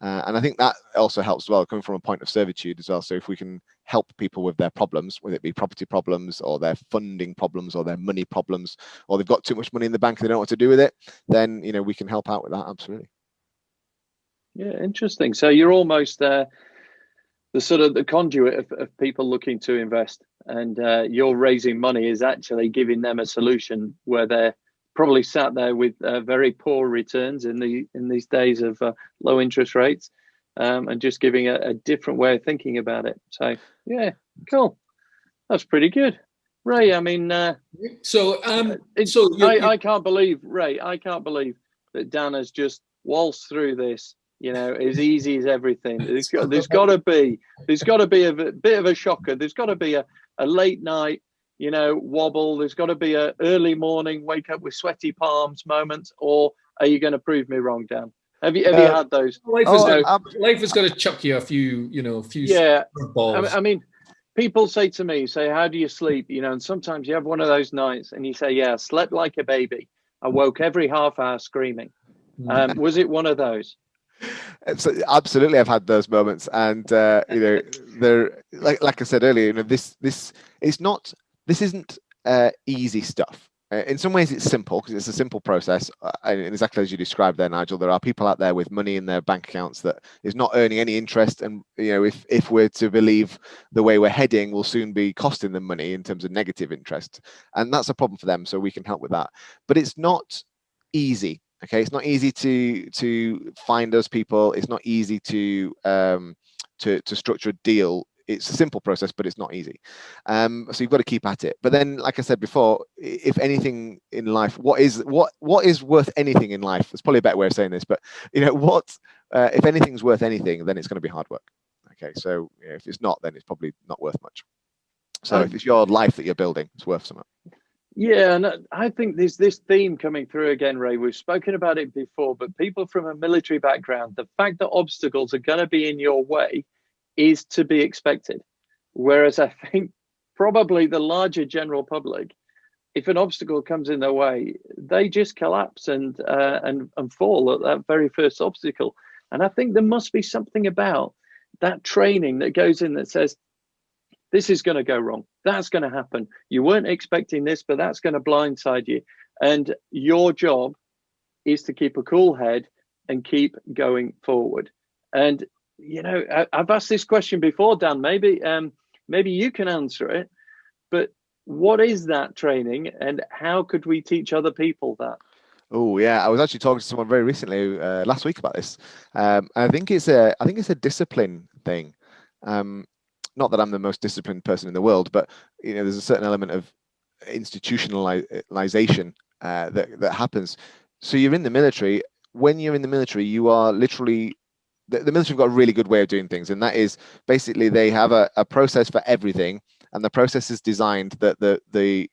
And I think that also helps as well, coming from a point of servitude as well. So if we can help people with their problems, whether it be property problems or their funding problems or their money problems, or they've got too much money in the bank and they don't know what to do with it, then, you know, we can help out with that. Absolutely. Yeah, interesting. So you're almost the sort of the conduit of people looking to invest, and your raising money is actually giving them a solution where they're probably sat there with very poor returns in these days of low interest rates, and just giving a different way of thinking about it. So yeah, cool. That's pretty good, Ray. I mean, I can't believe, Ray. I can't believe that Dan has just waltzed through this, you know, as easy as everything. There's got to be a bit of a shocker. There's got to be a late night, you know, wobble. There's got to be a early morning wake up with sweaty palms moment. Or are you going to prove me wrong, Dan? Have you had those? Life is going to chuck you a few balls. I mean, people say to me, how do you sleep? You know, and sometimes you have one of those nights and you say, yeah, I slept like a baby. I woke every half hour screaming. Was it one of those? Absolutely, I've had those moments, and you know, they're like I said earlier. You know, this isn't easy stuff. In some ways, it's simple because it's a simple process, and exactly as you described there, Nigel. There are people out there with money in their bank accounts that is not earning any interest, and you know, if we're to believe the way we're heading, will soon be costing them money in terms of negative interest, and that's a problem for them. So we can help with that, but it's not easy. Okay, it's not easy to find those people. It's not easy to structure a deal. It's a simple process, but it's not easy. So you've got to keep at it. But then, like I said before, if anything in life, what is worth anything in life? It's probably a better way of saying this, but you know if anything's worth anything, then it's going to be hard work. Okay, so you know, if it's not, then it's probably not worth much. So if it's your life that you're building, it's worth something. Yeah, and I think there's this theme coming through again, Ray. We've spoken about it before, but people from a military background, the fact that obstacles are going to be in your way is to be expected. Whereas I think probably the larger general public, if an obstacle comes in their way, they just collapse and fall at that very first obstacle. And I think there must be something about that training that goes in that says, this is going to go wrong. That's going to happen. You weren't expecting this, but that's going to blindside you. And your job is to keep a cool head and keep going forward. And, you know, I've asked this question before, Dan. Maybe you can answer it. But what is that training, and how could we teach other people that? Oh yeah, I was actually talking to someone very recently last week about this. I think it's a discipline thing. Not that I'm the most disciplined person in the world, but you know, there's a certain element of institutionalization that happens. So you're in the military. When you're in the military, you are literally the military have got a really good way of doing things, and that is basically they have a process for everything, and the process is designed that the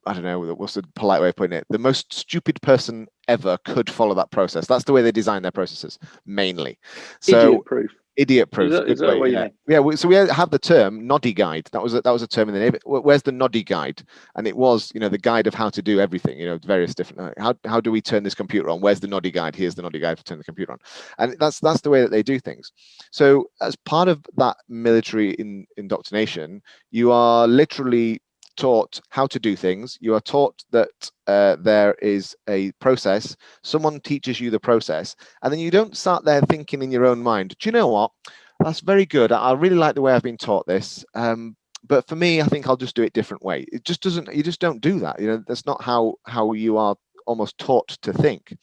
I don't know what's the polite way of putting it. The most stupid person ever could follow that process. That's the way they design their processes mainly. So idiot proof. Idiot proof. Is that what you mean? Yeah. So we have the term noddy guide. That was a term in the Navy. Where's the noddy guide? And it was, the guide of how to do everything. Various different. How do we turn this computer on? Where's the noddy guide? Here's the noddy guide for turning the computer on. And that's the way that they do things. So as part of that military indoctrination, you are literally taught how to do things. You are taught that there is a process. Someone teaches you the process, and then you don't start there thinking in your own mind, do you know what? That's very good. I really like the way I've been taught this. But for me, I think I'll just do it a different way. It just doesn't. You just don't do that. That's not how you are almost taught to think.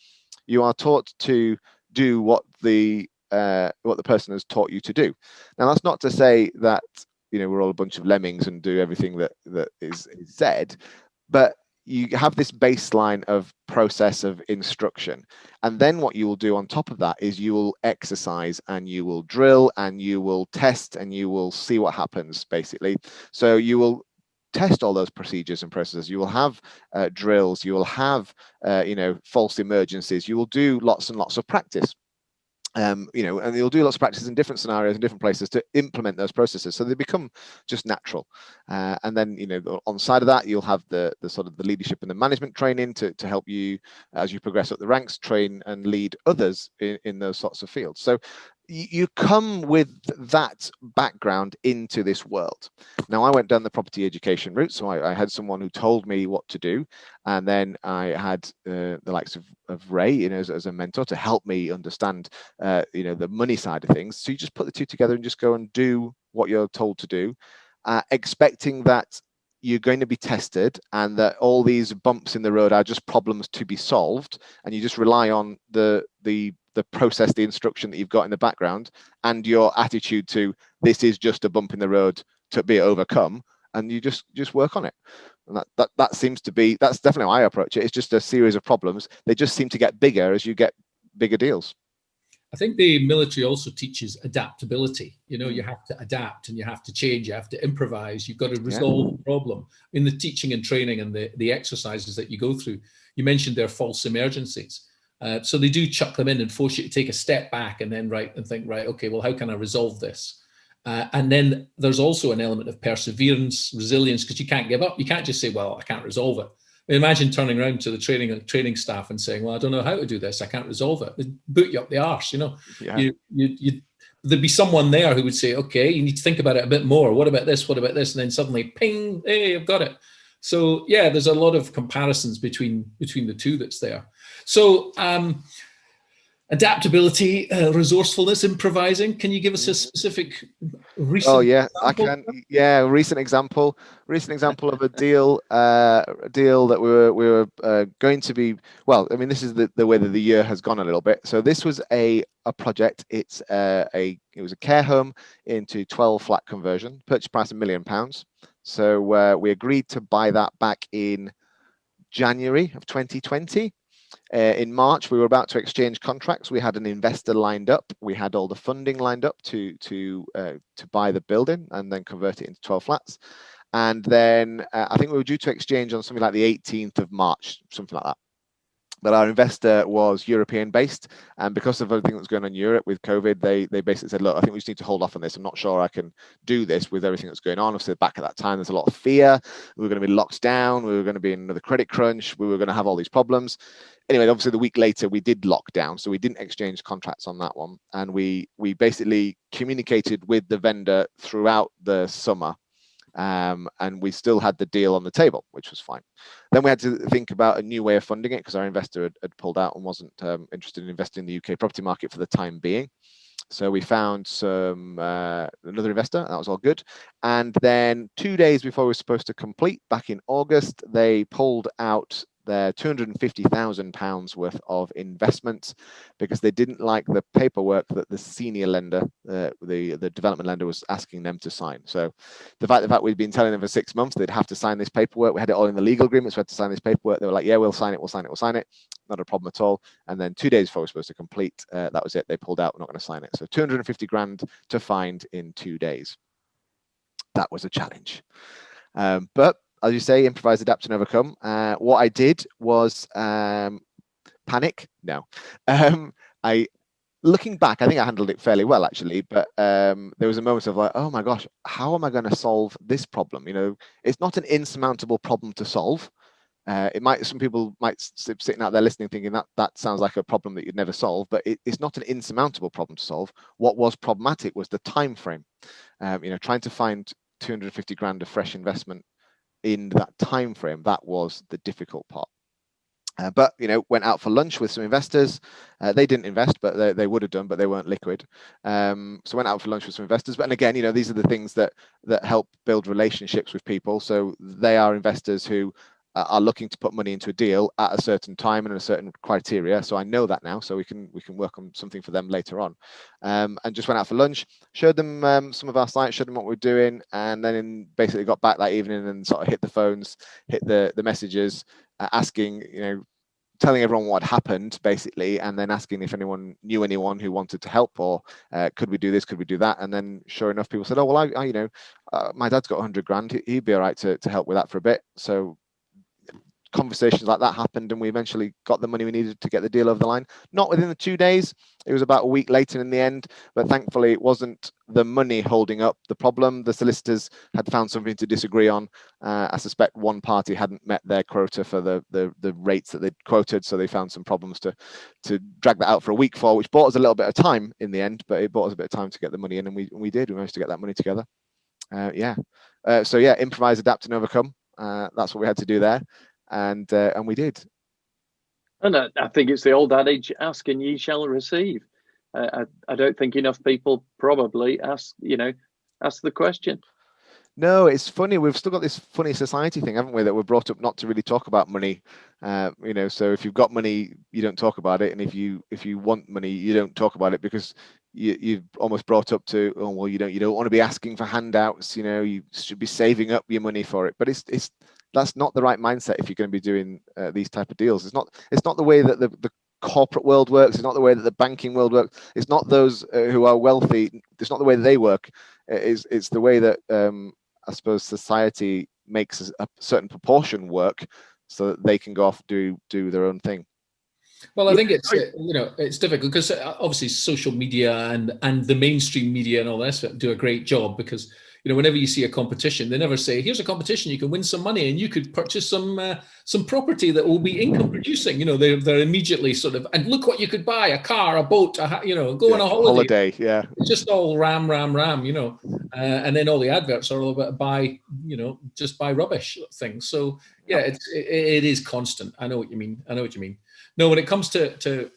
You are taught to do what the person has taught you to do. Now, that's not to say that we're all a bunch of lemmings and do everything that is said, but you have this baseline of process of instruction. And then what you will do on top of that is you will exercise and you will drill and you will test and you will see what happens, basically. So you will test all those procedures and processes. You will have drills, you will have false emergencies, you will do lots and lots of practice. And you'll do lots of practice in different scenarios and different places to implement those processes, so they become just natural. And then on the side of that, you'll have the sort of the leadership and the management training to help you as you progress up the ranks, train and lead others in those sorts of fields. So you come with that background into this world. Now, I went down the property education route, so I had someone who told me what to do, and then I had the likes of Ray, as a mentor to help me understand, the money side of things. So you just put the two together and just go and do what you're told to do, expecting that you're going to be tested and that all these bumps in the road are just problems to be solved, and you just rely on the process, the instruction that you've got in the background, and your attitude to this is just a bump in the road to be overcome, and you just work on it. And that seems to be, that's definitely how I approach it. It's just a series of problems. They just seem to get bigger as you get bigger deals. I think the military also teaches adaptability. You have to adapt and you have to change, you have to improvise, you've got to resolve the problem. In the teaching and training and the exercises that you go through, you mentioned there are false emergencies. So they do chuck them in and force you to take a step back and then think, okay, well, how can I resolve this? And then there's also an element of perseverance, resilience, because you can't give up. You can't just say, well, I can't resolve it. Imagine turning around to the training staff and saying, well, I don't know how to do this. I can't resolve it. They'd boot you up the arse, Yeah. There'd be someone there who would say, okay, you need to think about it a bit more. What about this? What about this? And then suddenly, ping, hey, I've got it. So yeah, there's a lot of comparisons between the two that's there. So adaptability, resourcefulness, improvising. Can you give us a specific recent? Oh yeah, example? I can. Yeah, recent example of a deal that we were going to be. Well, I mean, this is the way that the year has gone a little bit. So this was a project. It was a care home into 12 flat conversion. Purchase price £1 million. So we agreed to buy that back in January of 2020. In March, we were about to exchange contracts. We had an investor lined up. We had all the funding lined up to buy the building and then convert it into 12 flats. And then I think we were due to exchange on something like the 18th of March, something like that. But our investor was European based, and because of everything that's going on in Europe with COVID, they basically said, look, I think we just need to hold off on this. I'm not sure I can do this with everything that's going on. Obviously, back at that time, there's a lot of fear. We were going to be locked down. We were going to be in another credit crunch. We were going to have all these problems. Anyway, obviously, the week later, we did lock down. So we didn't exchange contracts on that one. And we basically communicated with the vendor throughout the summer. And we still had the deal on the table, which was fine. Then we had to think about a new way of funding it because our investor had pulled out and wasn't interested in investing in the UK property market for the time being. So we found another investor. That was all good. And then 2 days before we were supposed to complete, back in August, they pulled out their £250,000 worth of investment because they didn't like the paperwork that the senior lender, the development lender, was asking them to sign. So the fact we'd been telling them for 6 months they'd have to sign this paperwork, we had it all in the legal agreements, we had to sign this paperwork. They were like, yeah, we'll sign it. Not a problem at all. And then 2 days before we were supposed to complete, that was it. They pulled out, we're not going to sign it. So 250 grand to find in 2 days. That was a challenge. But as you say, improvise, adapt, and overcome. What I did was panic. No, I looking back, I think I handled it fairly well, actually. But there was a moment of like, oh my gosh, how am I going to solve this problem? You know, it's not an insurmountable problem to solve. Some people might sitting out there listening thinking that sounds like a problem that you'd never solve, but it's not an insurmountable problem to solve. What was problematic was the time frame. You know, trying to find 250 grand of fresh investment in that time frame, that was the difficult part. But you know, went out for lunch with some investors. They didn't invest, but they would have done, but they weren't liquid. So went out for lunch with some investors. But and again, you know, these are the things that help build relationships with people. So they are investors who are looking to put money into a deal at a certain time and a certain criteria. So I know that now, so we can work on something for them later on. And just went out for lunch, showed them some of our sites, showed them what we're doing, and then basically got back that evening and sort of hit the phones, hit the messages, asking, you know, telling everyone what had happened basically, and then asking if anyone knew anyone who wanted to help, or could we do this, could we do that? And then sure enough, people said, oh well, I you know, my dad's got 100 grand, he'd be all right to help with that for a bit. So conversations like that happened, and we eventually got the money we needed to get the deal over the line. Not within the 2 days, it was about a week later in the end, but thankfully it wasn't the money holding up the problem. The solicitors had found something to disagree on. I suspect one party hadn't met their quota for the rates that they'd quoted, so they found some problems to drag that out for a week for, which bought us a little bit of time in the end, but it bought us a bit of time to get the money in, and we managed to get that money together. So yeah, improvise, adapt, and overcome. That's what we had to do there. And we did. And I think it's the old adage, ask and ye shall receive. I don't think enough people probably ask the question. No, it's funny. We've still got this funny society thing, haven't we? That we're brought up not to really talk about money. You know, so if you've got money, you don't talk about it, and if you want money, you don't talk about it, because you've almost brought up to, oh well, you don't want to be asking for handouts. You know, you should be saving up your money for it. But it's that's not the right mindset if you're going to be doing these type of deals. It's not the way that the corporate world works. It's not the way that the banking world works. It's not those who are wealthy. It's not the way that they work. It's the way that I suppose society makes a certain proportion work so that they can go off do their own thing. Well, I think it's it's difficult because obviously social media and the mainstream media and all this do a great job, because whenever you see a competition, they never say, here's a competition, you can win some money and you could purchase some property that will be income producing. They're immediately sort of, and look what you could buy, a car, a boat, go on a holiday. Yeah. It's just all ram, and then all the adverts are all about just buy rubbish things. So yeah, it is constant. I know what you mean. No, when it comes to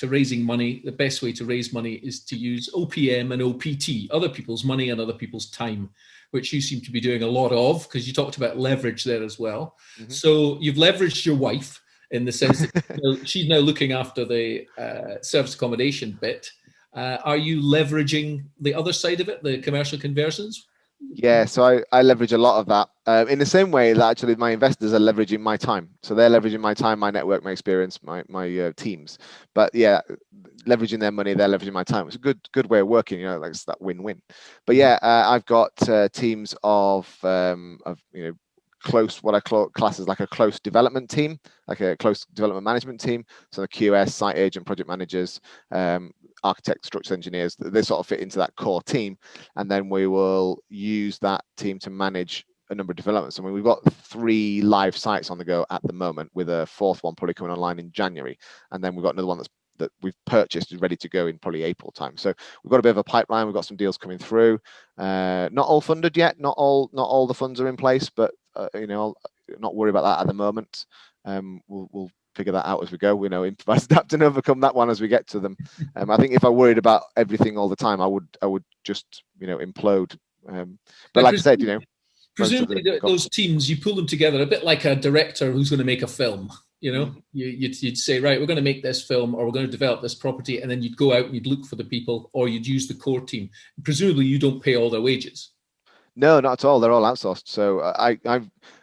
raising money, the best way to raise money is to use OPM and OPT, other people's money and other people's time, which you seem to be doing a lot of, because you talked about leverage there as well. Mm-hmm. So you've leveraged your wife in the sense that she's now looking after the service accommodation bit. Are you leveraging the other side of it, the commercial conversions? Yeah, so I leverage a lot of that in the same way that actually my investors are leveraging my time. So they're leveraging my time, my network, my experience, my teams. But yeah, leveraging their money, they're leveraging my time. It's a good way of working. Like it's that win-win. But yeah, I've got teams of close, what I class as like a close development team, like a close development management team. So the QS, site agent, project managers, architects, structural engineers, they sort of fit into that core team. And then we will use that team to manage a number of developments. I mean, we've got 3 live sites on the go at the moment, with a 4th one probably coming online in January. And then we've got another one that we've purchased, is ready to go in probably April time. So we've got a bit of a pipeline. We've got some deals coming through. Not all funded yet. Not all the funds are in place, but I'll not worry about that at the moment. We'll figure that out as we go. Improvise, adapt, and overcome that one as we get to them. I think if I worried about everything all the time, I would just implode. But like I said, presumably those teams, you pull them together a bit like a director who's going to make a film. You'd say, right, we're going to make this film, or we're going to develop this property, and then you'd go out and you'd look for the people, or you'd use the core team. Presumably you don't pay all their wages. No, not at all. They're all outsourced. So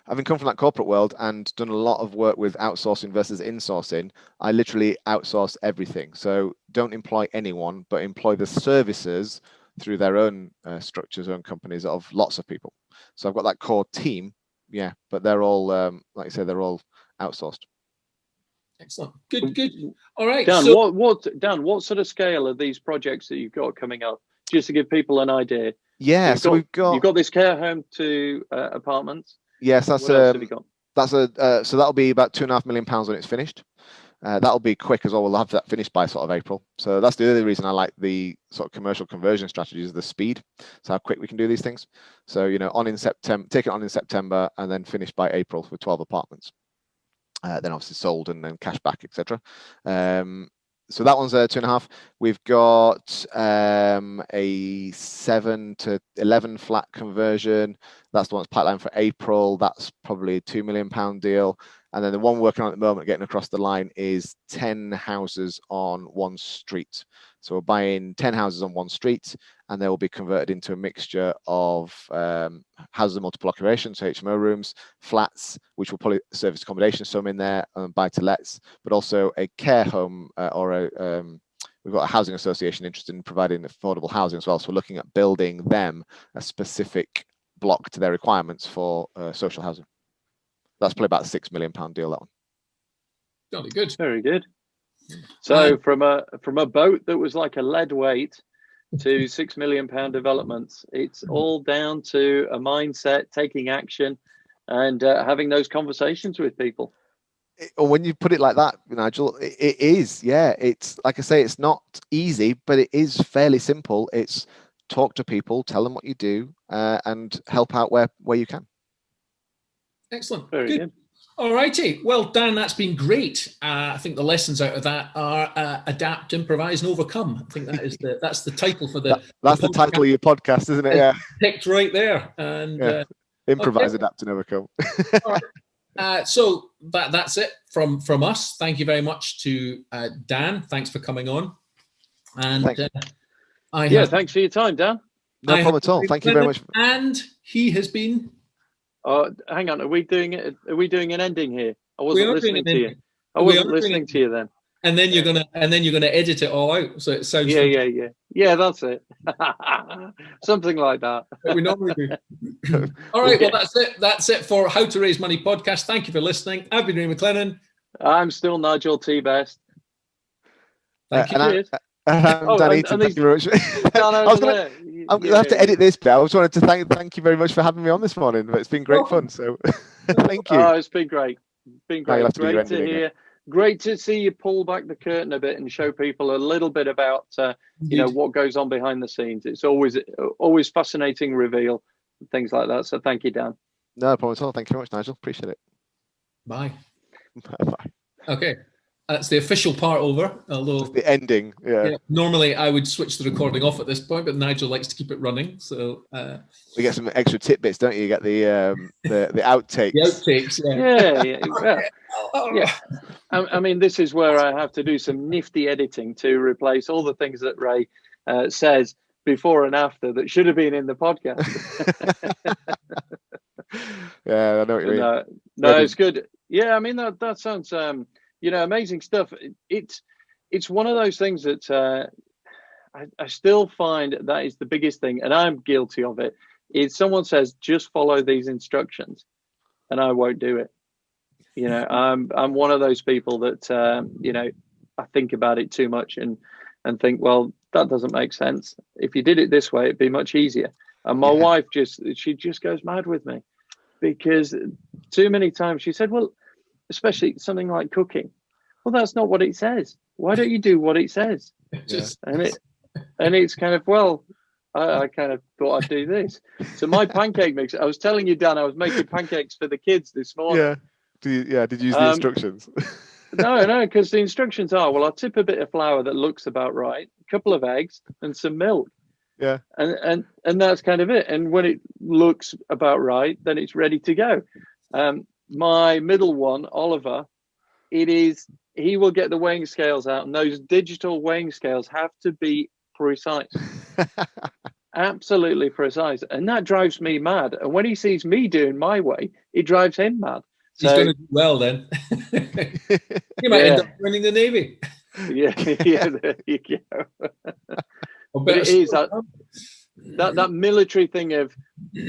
having come from that corporate world and done a lot of work with outsourcing versus insourcing, I literally outsource everything. So don't employ anyone, but employ the services through their own structures, own companies of lots of people. So I've got that core team, yeah, but they're all, like I say, they're all outsourced. Excellent. Good. All right. Dan, So, what sort of scale are these projects that you've got coming up? Just to give people an idea. Yeah, so we've got this care home to apartments. Yes, that's what else have you got? So that'll be about £2.5 million when it's finished. That'll be quick as well. We'll have that finished by sort of April. So that's the other reason I like the sort of commercial conversion strategy is the speed. So how quick we can do these things. So, you know, take it on in September and then finish by April for 12 apartments. Then obviously sold and then cash back, etc. So that one's 2.5. We've got a 7 to 11 flat conversion. That's the one that's pipeline for April. That's probably a £2 million deal. And then the one we're working on at the moment, getting across the line, is 10 houses on one street. So we're buying 10 houses on one street, and they will be converted into a mixture of houses of multiple occupation, so HMO rooms, flats, which will probably service accommodation, some in there, buy-to-lets, but also a care home we've got a housing association interested in providing affordable housing as well. So we're looking at building them a specific block to their requirements for social housing. That's probably about a £6 million deal, that one. Jolly good. Very good. So from a boat that was like a lead weight to £6 million developments, it's all down to a mindset, taking action, and having those conversations with people. When you put it like that, Nigel, it is. Yeah, it's like I say, it's not easy, but it is fairly simple. It's talk to people, tell them what you do, and help out where you can. Excellent. Very good. All righty. Well, Dan, that's been great. I think the lessons out of that are adapt, improvise, and overcome. I think that's the title for that's the title of your podcast, isn't it? Yeah. Picked right there. And improvise, adapt, and overcome. All right. So that's it from us. Thank you very much to Dan. Thanks for coming on. And thanks for your time, Dan. No problem at all. Thank you very much. And he has been. Hang on. Are we doing an ending here? I wasn't listening to you. I wasn't listening to you then. And then you're gonna edit it all out, so it sounds. Yeah. That's it. Something like that. We normally do. All right. Well, that's it. That's it for How to Raise Money podcast. Thank you for listening. I've been Ray McLennan. I'm still Nigel T. Best. Thank you. I'm Dan Eaton. Thank you very much. I'm going to have to edit this bit. I just wanted to thank you very much for having me on this morning. It's been great fun. So thank you. Oh, it's been great. It's been great. Great to hear. Great to see you pull back the curtain a bit and show people a little bit about what goes on behind the scenes. It's always fascinating reveal, things like that. So thank you, Dan. No problem at all. Thank you very much, Nigel. Appreciate it. Bye. Bye. Okay. That's the official part over. Although just the ending, yeah. Normally, I would switch the recording off at this point, but Nigel likes to keep it running. So we get some extra tidbits, don't you? You get the outtakes. The outtakes, yeah. I mean, this is where I have to do some nifty editing to replace all the things that Ray says before and after that should have been in the podcast. Yeah, I know what you mean. No, it's good. Yeah, I mean that sounds. Amazing stuff. It's one of those things that I still find that is the biggest thing, and I'm guilty of it. Is someone says just follow these instructions, and I won't do it. I'm one of those people that I think about it too much and think, well, that doesn't make sense. If you did it this way, it'd be much easier. And my wife just goes mad with me because too many times she said, well, especially something like cooking. Well, that's not what it says. Why don't you do what it says? And it's kind of, well, I kind of thought I'd do this. So my pancake mix, I was telling you, Dan, I was making pancakes for the kids this morning. Yeah. Did you use the instructions? No, because the instructions are, well, I'll tip a bit of flour that looks about right, a couple of eggs and some milk. Yeah. And that's kind of it. And when it looks about right, then it's ready to go. My middle one, Oliver, he will get the weighing scales out, and those digital weighing scales have to be precise. Absolutely precise. And that drives me mad. And when he sees me doing my way, it drives him mad. He's going to do well then. You might end up joining the Navy. Yeah, there you go. But it is that military thing of,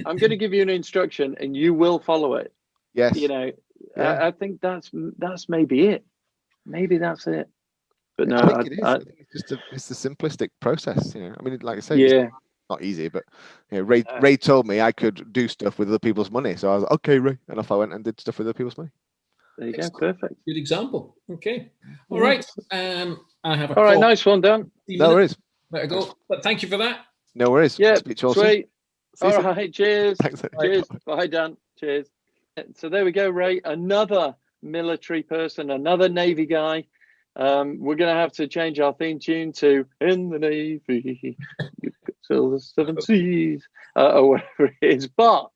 I'm going to give you an instruction and you will follow it. Yes. I think that's maybe it. maybe that's it. But no, I think it is. I think it's just it's a simplistic process. I mean, like I say, it's not easy, but Ray told me I could do stuff with other people's money, so I was like, okay, Ray, and off I went and did stuff with other people's money. There you go, perfect. Good example. Okay, all right. I have a all right, nice one, Dan. No worries. Better go. But thank you for that. No worries. Yeah, sweet. All right, cheers. Thanks. Cheers. Bye, Dan. Cheers. So there we go, Ray. Another military person, another Navy guy. We're going to have to change our theme tune to "In the Navy, you could sail the seven seas," or whatever it is. But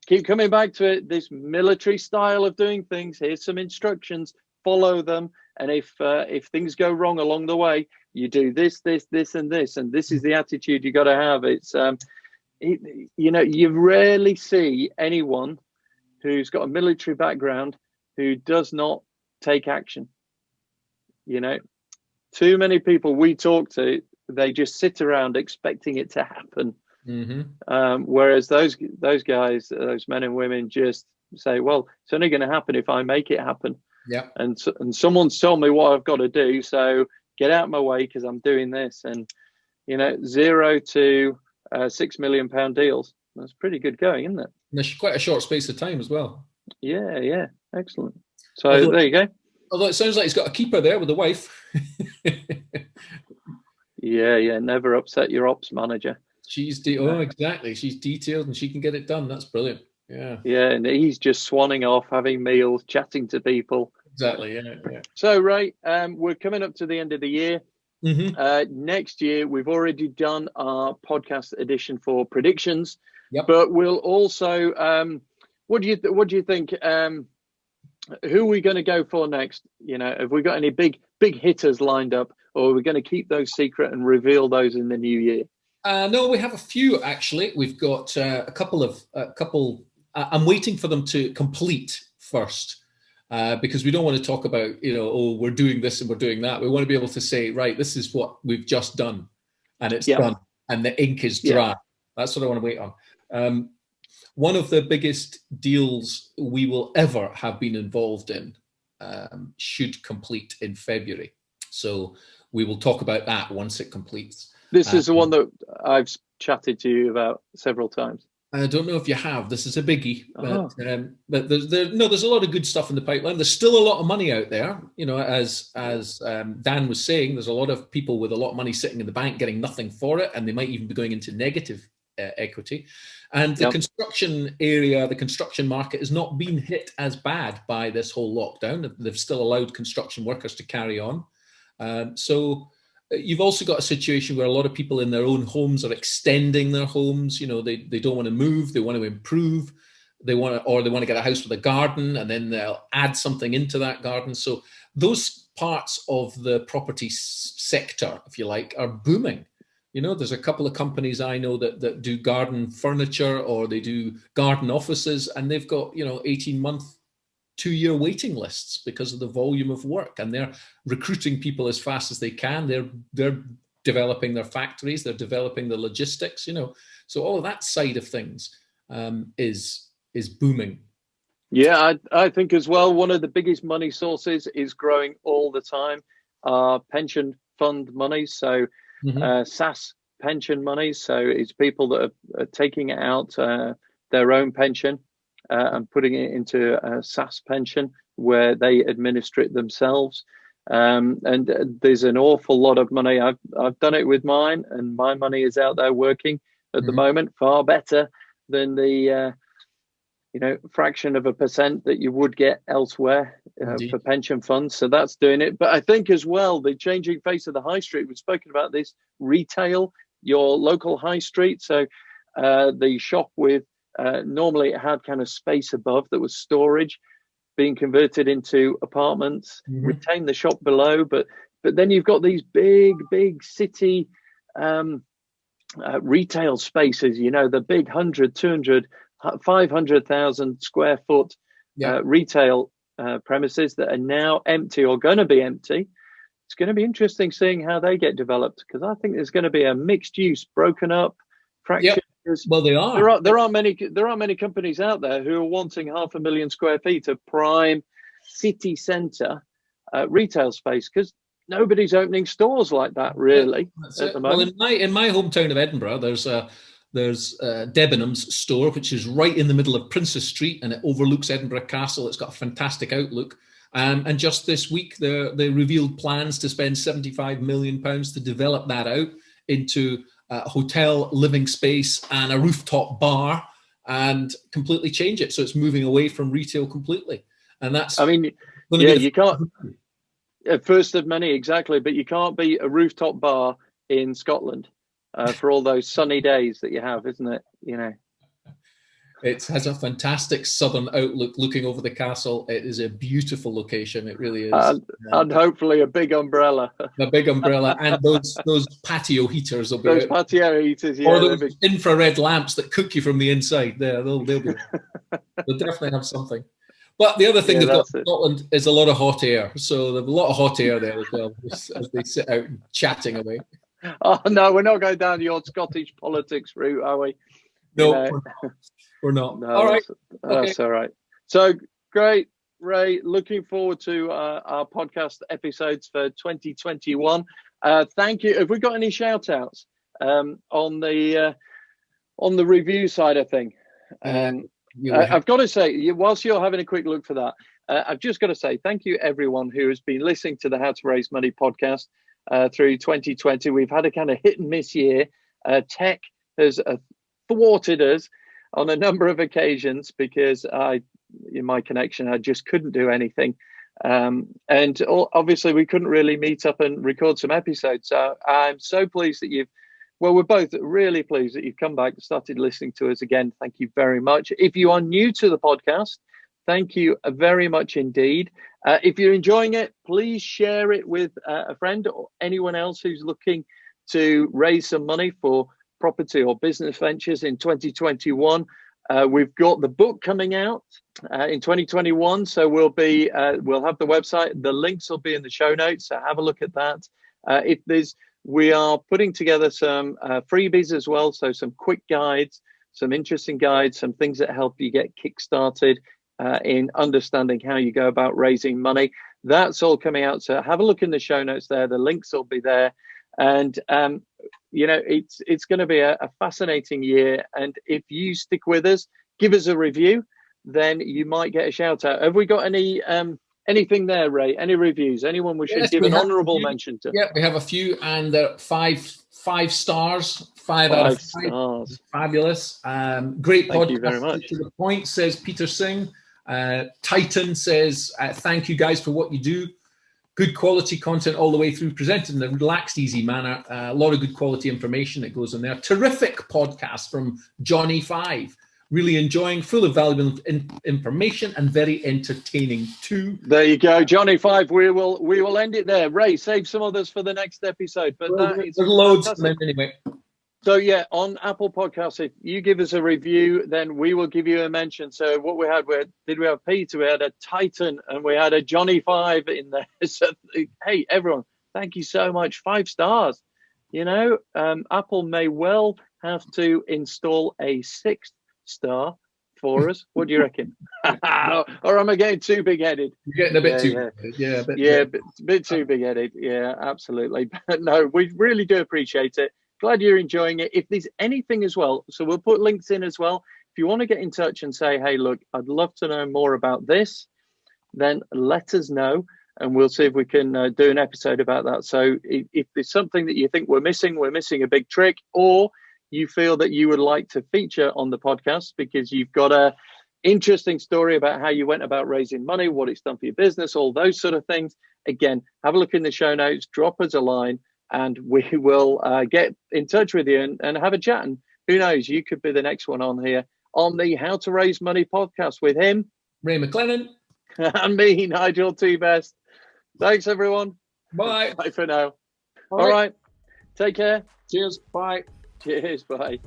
keep coming back to it. This military style of doing things. Here's some instructions. Follow them. And if things go wrong along the way, you do this, and this. And this is the attitude you got to have. It's you rarely see anyone who's got a military background who does not take action. Too many people we talk to, they just sit around expecting it to happen. Whereas those guys, those men and women, just say, well, it's only going to happen if I make it happen. Yeah. And someone's told me what I've got to do, so get out of my way because I'm doing this. And 0 to £6 million deals. That's pretty good going, isn't it? And it's quite a short space of time as well. Yeah, excellent. So there you go. Although it sounds like he's got a keeper there with a wife. Yeah. Never upset your ops manager. Exactly. She's detailed and she can get it done. That's brilliant. Yeah, and he's just swanning off, having meals, chatting to people. Exactly. Yeah. So, Ray, we're coming up to the end of the year. Next year, we've already done our podcast edition for predictions. Yep. But we'll also, what do you think? Who are we going to go for next? Have we got any big hitters lined up, or are we going to keep those secret and reveal those in the new year? No, we have a few actually. We've got a couple. I'm waiting for them to complete first, because we don't want to talk about we're doing this and we're doing that. We want to be able to say, right, this is what we've just done, and it's done, and the ink is dry. Yeah. That's what I want to wait on. One of the biggest deals we will ever have been involved in should complete in February. So we will talk about that once it completes. This is the one that I've chatted to you about several times. I don't know if you have. This is a biggie, but there's a lot of good stuff in the pipeline. There's still a lot of money out there. As Dan was saying, there's a lot of people with a lot of money sitting in the bank getting nothing for it, and they might even be going into negative equity. And the construction area, the construction market has not been hit as bad by this whole lockdown. They've still allowed construction workers to carry on. So you've also got a situation where a lot of people in their own homes are extending their homes. They don't want to move, they want to improve, they want to get a house with a garden, and then they'll add something into that garden. So those parts of the property sector, if you like, are booming. There's a couple of companies I know that do garden furniture, or they do garden offices, and they've got 18-month, 2-year waiting lists because of the volume of work, and they're recruiting people as fast as they can. They're developing their factories, they're developing the logistics, so all of that side of things is booming. Yeah, I think as well, one of the biggest money sources is growing all the time. Pension fund money, so SAS pension money, so it's people that are taking out their own pension and putting it into a SAS pension where they administer it themselves. And there's an awful lot of money. I've done it with mine, and my money is out there working at the moment, far better than the fraction of a percent that you would get elsewhere for pension funds. So that's doing it. But I think as well, the changing face of the high street, we've spoken about this, retail, your local high street. So the shop with normally it had kind of space above that was storage, being converted into apartments, retain the shop below, but then you've got these big city retail spaces, the big 100, 200, 500,000 square foot retail premises that are now empty or going to be empty. It's going to be interesting seeing how they get developed, because I think there's going to be a mixed use, broken up, fractured. Well, they are. There are many companies out there who are wanting 500,000 square feet of prime city centre retail space, because nobody's opening stores like that really at the moment. Well, in my hometown of Edinburgh, there's Debenham's store, which is right in the middle of Princess Street, and it overlooks Edinburgh Castle. It's got a fantastic outlook. And just this week, they revealed plans to spend £75 million to develop that out into a hotel, living space, and a rooftop bar, and completely change it. So it's moving away from retail completely. And that's, I mean, you can't. First of many, exactly, but you can't be a rooftop bar in Scotland for all those sunny days that you have, isn't it? You know, it has a fantastic southern outlook looking over the castle. It is a beautiful location. It really is. And hopefully a big umbrella. A big umbrella, and those patio heaters will be those out. Patio heaters, yeah. Or those infrared lamps that cook you from the inside. They'll be. They'll definitely have something. But the other thing they've got in Scotland is a lot of hot air. So there's a lot of hot air there as well, as they sit out chatting away. Oh, no, we're not going down the old Scottish politics route, are we? No, we're not. No, all right. That's all right. So great, Ray. Looking forward to our podcast episodes for 2021. Thank you. Have we got any shout outs on the review side of thing? I've got to say, whilst you're having a quick look for that, I've just got to say thank you everyone who has been listening to the How to Raise Money podcast through 2020. We've had a kind of hit and miss year. Tech has thwarted us on a number of occasions because in my connection, I just couldn't do anything. And obviously we couldn't really meet up and record some episodes. So I'm so pleased that we're both really pleased that you've come back and started listening to us again. Thank you very much. If you are new to the podcast, thank you very much indeed. If you're enjoying it, please share it with a friend or anyone else who's looking to raise some money for property or business ventures in 2021. We've got the book coming out in 2021, so we'll have the website. The links will be in the show notes, so have a look at that. We are putting together some freebies as well, so some quick guides, some interesting guides, some things that help you get kick-started in understanding how you go about raising money. That's all coming out, so have a look in the show notes there. The links will be there. And, it's going to be a fascinating year. And if you stick with us, give us a review, then you might get a shout out. Have we got anything there, Ray? Any reviews? Anyone we should give an honourable mention to? Yeah, we have a few, and five stars. Five out of 5 stars. Fabulous. Great podcast. Thank you very much. To the point, says Peter Singh. Titan says, thank you guys for what you do. Good quality content all the way through, presented in a relaxed, easy manner. A lot of good quality information that goes in there. Terrific podcast from Johnny 5. Really enjoying, full of valuable information and very entertaining too. There you go, Johnny 5. We will end it there. Ray, save some others for the next episode. But there's loads of them anyway. So yeah, on Apple Podcasts, if you give us a review, then we will give you a mention. So what we had, did we have Peter? We had a Titan, and we had a Johnny 5 in there. So hey, everyone, thank you so much. 5 stars. Apple may well have to install a 6th star for us. What do you reckon? Or am I getting too big-headed? You're getting a bit too big-headed. A bit too big-headed. Yeah, absolutely. But no, we really do appreciate it. Glad you're enjoying it. If there's anything as well, so we'll put links in as well. If you want to get in touch and say, hey, look, I'd love to know more about this, then let us know, and we'll see if we can do an episode about that. So if there's something that you think we're missing a big trick, or you feel that you would like to feature on the podcast because you've got a interesting story about how you went about raising money, what it's done for your business, all those sort of things, again, have a look in the show notes, drop us a line, and we will get in touch with you and have a chat. And who knows, you could be the next one on here on the How to Raise Money podcast with him, Ray McLennan, and me, Nigel T. Best. Thanks, everyone. Bye. Bye for now. All right. Take care. Cheers. Bye. Cheers. Bye.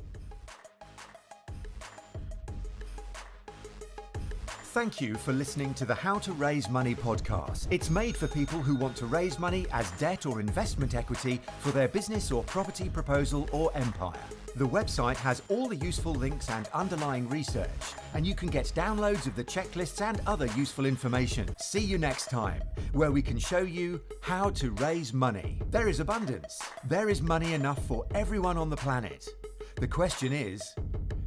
Thank you for listening to the How to Raise Money podcast. It's made for people who want to raise money as debt or investment equity for their business or property proposal or empire. The website has all the useful links and underlying research, and you can get downloads of the checklists and other useful information. See you next time, where we can show you how to raise money. There is abundance. There is money enough for everyone on the planet. The question is,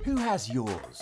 who has yours?